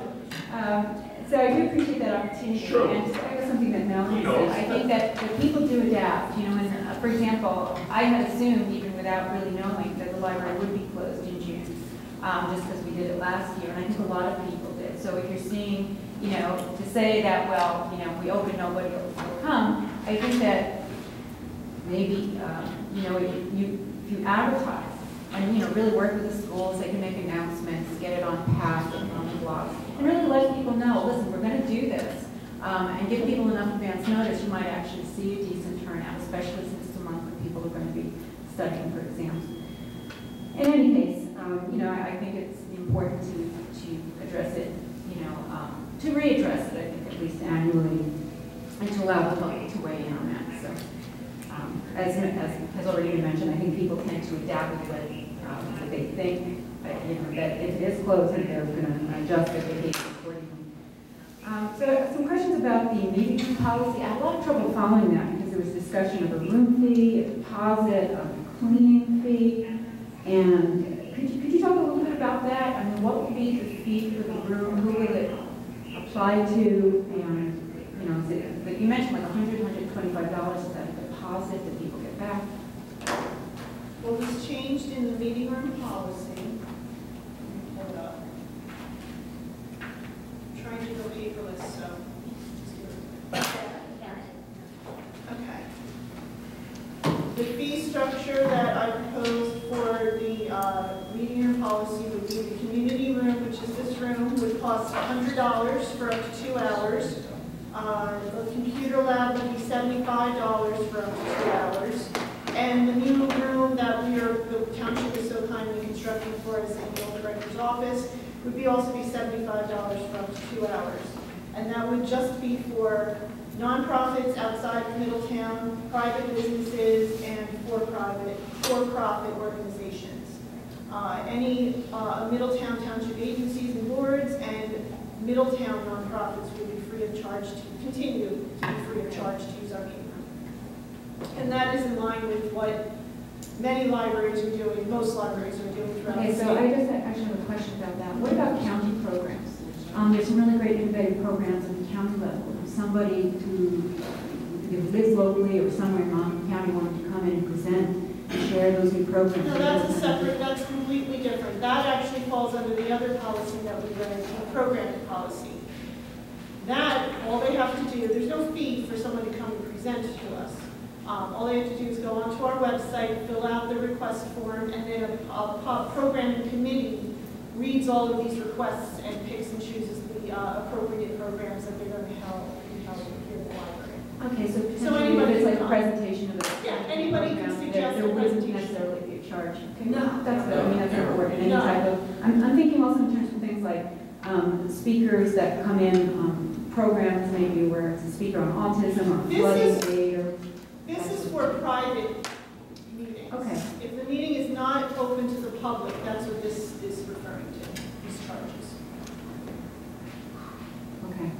So I do appreciate that opportunity. Sure. And just echo something that Melanie He said. knows. I think that people do adapt, you know, and for example, I had assumed, even without really knowing, that the library would be closed in June, just because we did it last year, and I think a lot of people did. So if you're seeing, you know, to say that, well, you know, we open, nobody will come, I think that maybe, you know, if you advertise, and, you know, really work with the schools, they can make announcements, get it on PAS and on the blogs, and really let people know, listen, we're going to do this, and give people enough advance notice, you might actually see a decent turnout, especially since it's a month when people are going to be studying for exams. In any case, you know, I think it's important to address it, you know, to readdress it, I think, at least annually, and to allow the public to weigh in on that. So, as has already been mentioned, I think people tend to adapt with what they think that if it is closed, that they're going to adjust their behavior accordingly. So some questions about the meeting room policy. I had a lot of trouble following that because there was discussion of a room fee, a deposit, a cleaning fee, and could you talk a little bit about that? I mean, what would be the fee for the room? Who will it apply to? And is it, you mentioned like $100, $125. Is that a deposit that people get back? What was changed in the meeting room policy? Hold up. I'm trying to go paperless, so. Okay. The fee structure that I proposed for the meeting room policy would be the community room, which is this room, would cost $100 for up to 2 hours. The computer lab would be $75 for up to 2 hours. And the new room that the township is so kindly constructing for us in the old director's office would be also be $75 for up to 2 hours. And that would just be for nonprofits outside of Middletown, private businesses, and for-profit organizations. Any Middletown Township agencies and boards and Middletown nonprofits would be free of charge to continue to be free of charge to use our meeting room. And that is in line with what many libraries are doing, most libraries are doing throughout Okay, the so state. I just actually have a question about that. What about county programs? There's some really great innovative programs at the county level. If somebody who lives locally or somewhere in Monmouth County wanted to come in and present and share those new programs. No, that's a separate, that's completely different. That actually falls under the other policy that we run, the programming policy. That, all they have to do, there's no fee for someone to come and present to us. All they have to do is go onto our website, fill out the request form, and then a programming committee reads all of these requests and picks and chooses the appropriate programs that they're going to help here at the library. Okay, so So potentially anybody it's like can a come. presentation of the Yeah, anybody can program, suggest that a there wouldn't presentation. necessarily be a charge. Okay, No. that's good. I mean, that's important. Any No. type of, I'm thinking also in terms of things like speakers that come in, programs maybe where it's a speaker on autism or flooding aid or. This is for private meetings. Okay. If the meeting is not open to the public, that's what this is referring to, these charges. Okay.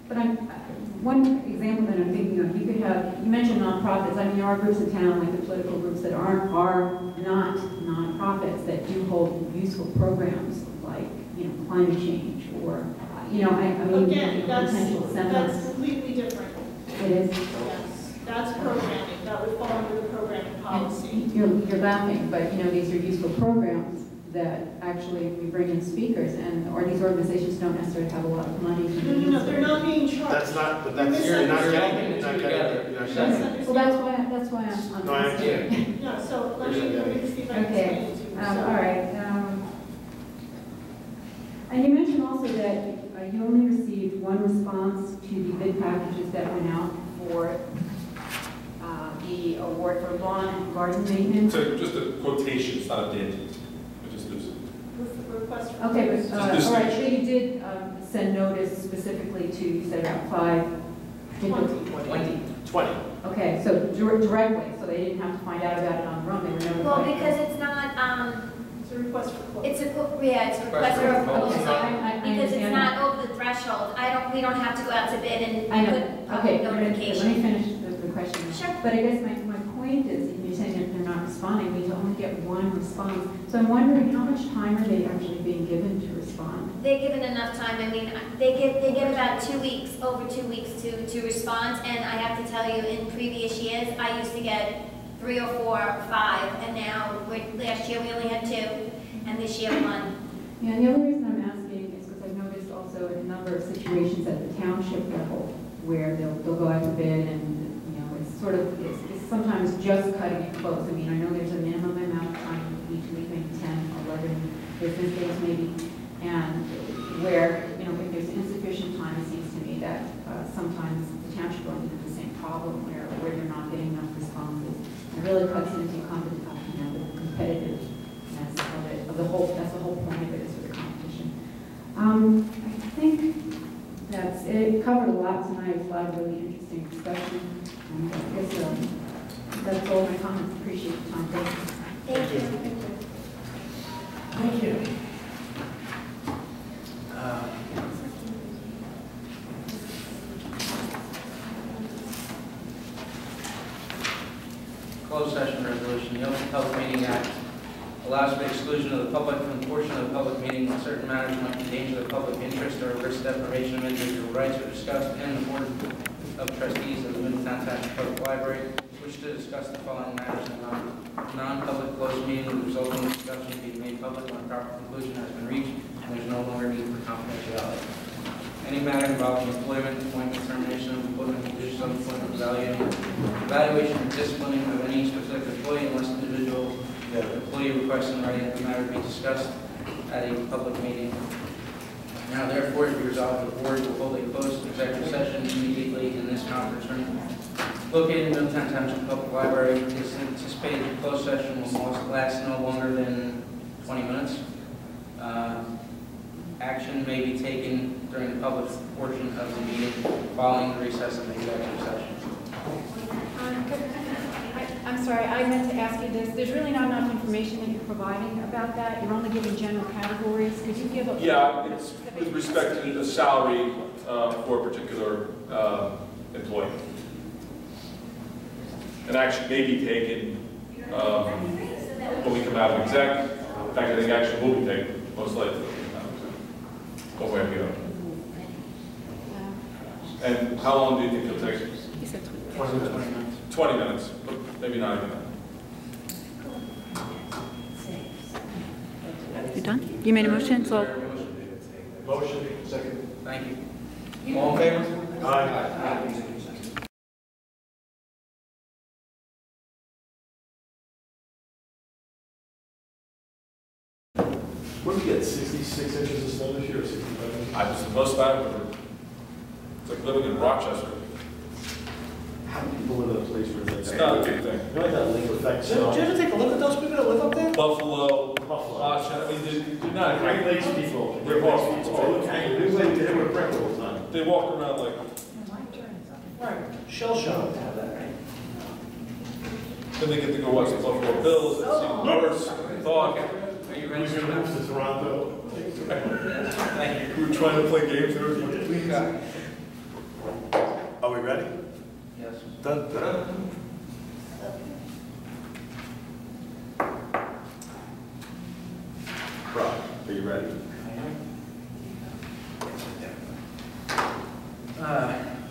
But one example that I'm thinking of, you could have, you mentioned nonprofits. I mean, there are groups in town, like the political groups that are not nonprofits that do hold useful programs like, climate change or, I mean, Again, potential that's seminars. completely different. It is. Yes, that's programming. That would fall under the programming policy. You're laughing, but these are useful programs that actually we bring in speakers, or these organizations don't necessarily have a lot of money. No, they're not being charged. That's not, but You're that's, you're not misunderstanding. getting, you're not getting, you're not getting. Well, that's why I'm. No, I understand. No, so let me see if I can Okay, explain it to you. all So- right. And you mentioned also that you only received one response to the bid packages that went out for the award for lawn and garden maintenance. So just a quotation, it's not a bid. Request for Okay, but, Just all right, this so you did send notice specifically to, you said about 5? 20. Okay, so directly, so they didn't have to find out about it on their own, they were notified. Well, because it's not, It's a request for quote. it's a request for a Okay, proposal, so I because it's understand not that. over the threshold. We don't have to go out to bid and I know, put okay, public let me notification. finish the question. Sure. But I guess my point is, if you're saying that they're not responding, we only get one response. So I'm wondering how much time are they actually being given to respond? They're given enough time. I mean, they get about 2 weeks, over 2 weeks to respond. And I have to tell you, in previous years, I used to get 3 or 4 or 5, and now last year we only had 2, and this year 1. Yeah, and the only reason I'm asking is because I've noticed also in a number of situations at the township level where they'll go out to bid and, it's sometimes just cutting it close. I mean, I know there's a minimum amount of time each week, maybe 10, 11 business days maybe, and where, if there's insufficient time, it seems to me that sometimes the township runs into the same problem where they're not getting enough responses. It really cuts into the competitiveness of the whole, that's the whole point of it, is for the competition. I think that's it. Covered a lot tonight. It was a lot of really interesting discussion. And I guess that's all my comments. Appreciate the time. Thank you. Thank you. Thank you. Closed session resolution. The Open Public Meeting Act allows for the exclusion of the public from the portion of the public meeting when certain matters might endanger the public interest or risk deprivation of individual rights are discussed in the Board of Trustees of the Middletown Township Public Library, which to discuss the following matters in a non-public closed meeting with the resulting discussion being made public when a proper conclusion has been reached and there's no longer need for confidentiality. Any matter involving employment, appointment, termination of employment, conditions of employment, evaluation or disciplining of any specific employee unless the individual employee requesting the right the matter be discussed at a public meeting. Now therefore, it be resolved the board will hold a closed executive session immediately in this conference room located in Middletown Township Public Library. This anticipated closed session will last no longer than 20 minutes. Action may be taken during the public portion of the meeting following the recess of the executive session. I'm sorry, I meant to ask you this. There's really not enough information that you're providing about that. You're only giving general categories. Could you give a... Yeah, it's with respect to the salary for a particular employee. An action may be taken when we come out of exec. In fact, I think action will be taken, most likely. One way or the other. And how long do you think it'll take? You said 20 minutes. 20 minutes, but maybe not even that. You done? You made a motion, so... Motion, second. Thank you. All in favor? Aye. What did we get, 66 inches of snow this year, or 65 inches? I was the most I've ever. It's like living in Rochester. How do people live in a place where it's It's like not a that? good thing. You know, like that lake effect Did you snow? ever take a look at those people that live up there? Buffalo, Buffalo. Rochester, I mean, they're not Great great. Lakes people. They're Great Lakes horrible. people. They look angry. They look like they were brick all the time. They walk around like, Right. Shell shock. then they get to go watch the Buffalo Bills, it's even worse than I thought. Are you ready? Who's going to move to Toronto? Thank you. We were trying to play games there. Please. Are we ready? Yes. Dun, dun. Rob, are you ready?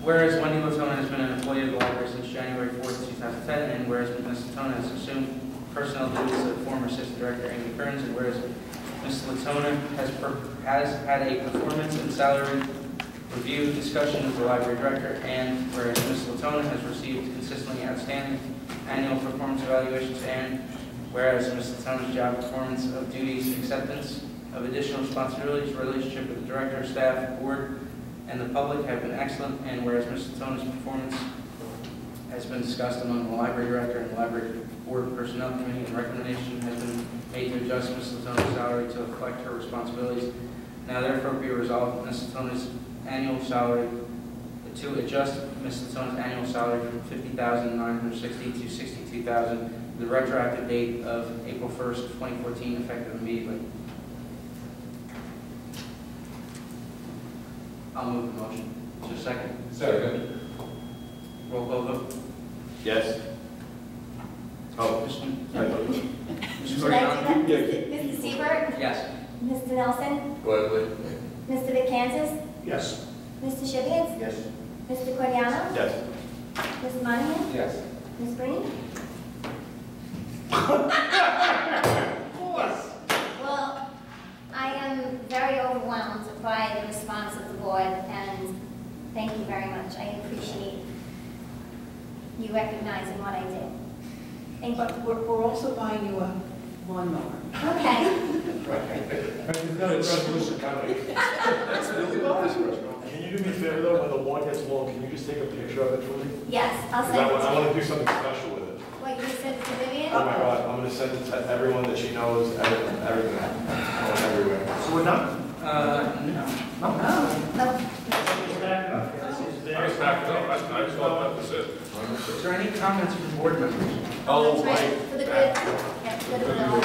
Whereas Wendy Latona has been an employee of the library since January 4th, 2010, and whereas Ms. Latona has assumed personnel duties of former assistant director Amy Kearns, and whereas Ms. Latona has had a performance and salary review discussion with the library director, and whereas Ms. Latona has received consistently outstanding annual performance evaluations, and whereas Ms. Latona's job performance of duties, acceptance of additional responsibilities, relationship with the director, staff, board, and the public have been excellent, and whereas Ms. Latona's performance has been discussed among the library director and the library board personnel committee, and recommendation has been made to adjust Ms. Latona's salary to reflect her responsibilities. Now therefore be resolved Ms. Latona's annual salary, to adjust Ms. Latona's annual salary from $50,960 to $62,000, the retroactive date of April 1st, 2014, effective immediately. I'll move the motion. Is there a second? Second. Roll call vote. Yes. Oh. Mr. Mr. Coriano? Mr. Seibert? Yes. Mr. Nelson? Go ahead, Lee. Mr. Vicansis? Yes. Mr. Shivkins? Yes. Mr. Coriano? Yes. Ms. Monahan? Yes. Ms. Green? Well, I am very overwhelmed by the response of the board, and thank you very much. I appreciate you recognizing what I did. Thank you. But we're also buying you a lawnmower. Okay. There's no resolution coming. That's really about this restaurant. Can you do me a favor though, when the lawn gets long, can you just take a picture of it for me? Yes, I'll Because send it I to want you. to do something special with it. What, you send it to Vivian? Oh my God, I'm going to send it to everyone that she knows, everything, going everywhere. So we're done? No. No. I was back up, I thought that was it. Is there any comments from board members? Oh, That's right. For the good, yeah, for the good of the whole.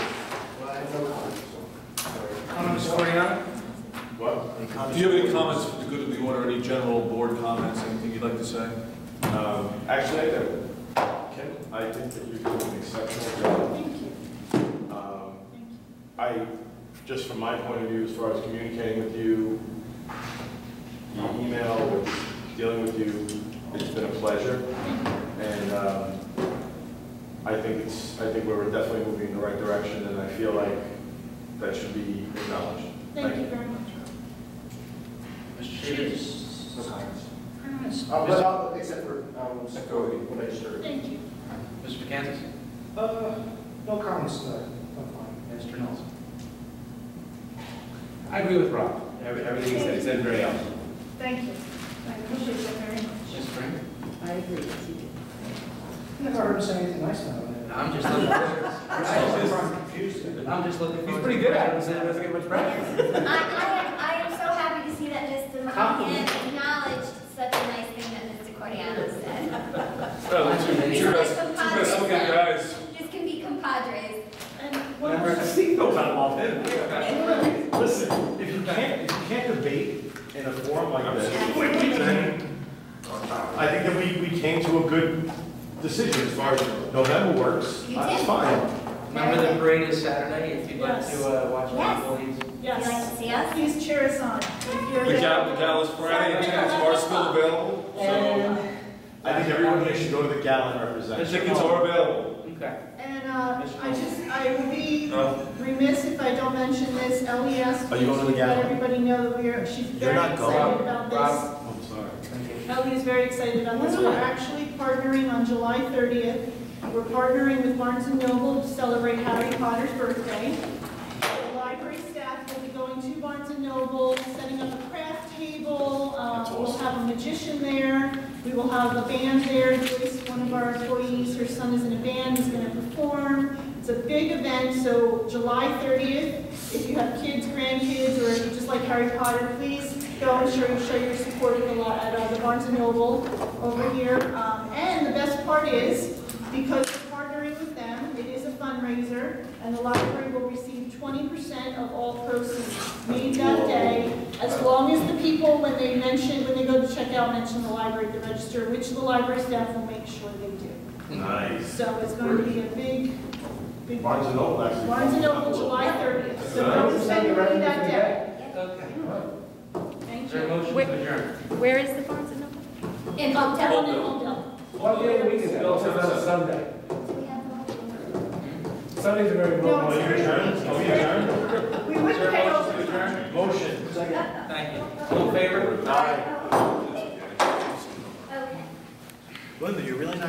Coriano? What? Do you have any comments for the good of the order, any general board comments, anything you'd like to say? Actually, I do. Kim, I think that you're doing an exceptional job. Thank you. I, just from my point of view, as far as communicating with you, the email, with dealing with you, it's been a pleasure. And I think we're definitely moving in the right direction, and I feel like that should be acknowledged. Thank you very much. Mr. Sheets? Except for, when I started. Thank you. Mr. McCandless? No comments tonight. I'm fine. Mr. Nelson? I agree with Rob. Everything he said very helpful. Thank you. I appreciate that very much. Ms. Spring? I agree with you. I never heard him say anything nice about it. I'm just looking I'm just looking He's pretty good at it, so he doesn't get much practice. I am so happy to see that Mr. Monahan acknowledged such a nice thing that Mr. Coriano said. Two best looking guys. This can be compadres. And what was Steve knows how to love him. Listen, if you can't debate in a forum like this, then I think that we came to a good decision as far as November works. You That's did. fine. Remember the parade is Saturday, if you'd like Yes. to watch the Yes. employees? Would you like yes. to see us? Please cheer us on. If you're The there. Dallas Friday, tickets are still available, so I think everyone here should go to the gala and the represent. tickets are available. Okay. And I will be remiss if I don't mention this. Ellie asked Are me you going to the to gala? let everybody know that she's very not excited going. about this. Rob? I'm sorry. Thank you. Ellie is very excited about this. We're actually partnering on July 30th. We're partnering with Barnes & Noble to celebrate Harry Potter's birthday. The library staff will be going to Barnes & Noble, setting up a craft table. We'll have a magician there. We will have a band there. Joyce, one of our employees, her son is in a band, he's going to perform. It's a big event, so July 30th, if you have kids, grandkids, or if you just like Harry Potter, please go and show your support at the Barnes & Noble over here. And the best part is, because we're partnering with them, it is a fundraiser, and the library will receive 20% of all proceeds made that day, as long as the people, when they go to check out, mention the library at the register, which the library staff will make sure they do. Nice. So it's going to be a big Barnes & Noble actually. Barnes & Noble, July 30th. So don't spend money that day. Okay. Thank Is there a you. motion to adjourn? Where is the Barnes and Noble? In Oakdale and in Oakdale. What day of the week is that? It's on a Sunday. Sundays are very No, Oh, you adjourned? Oh, you adjourned? We Is wouldn't there a pay motion over. to adjourn? Motion. Thank you. All in favor? Aye. Okay. Linda, you're really not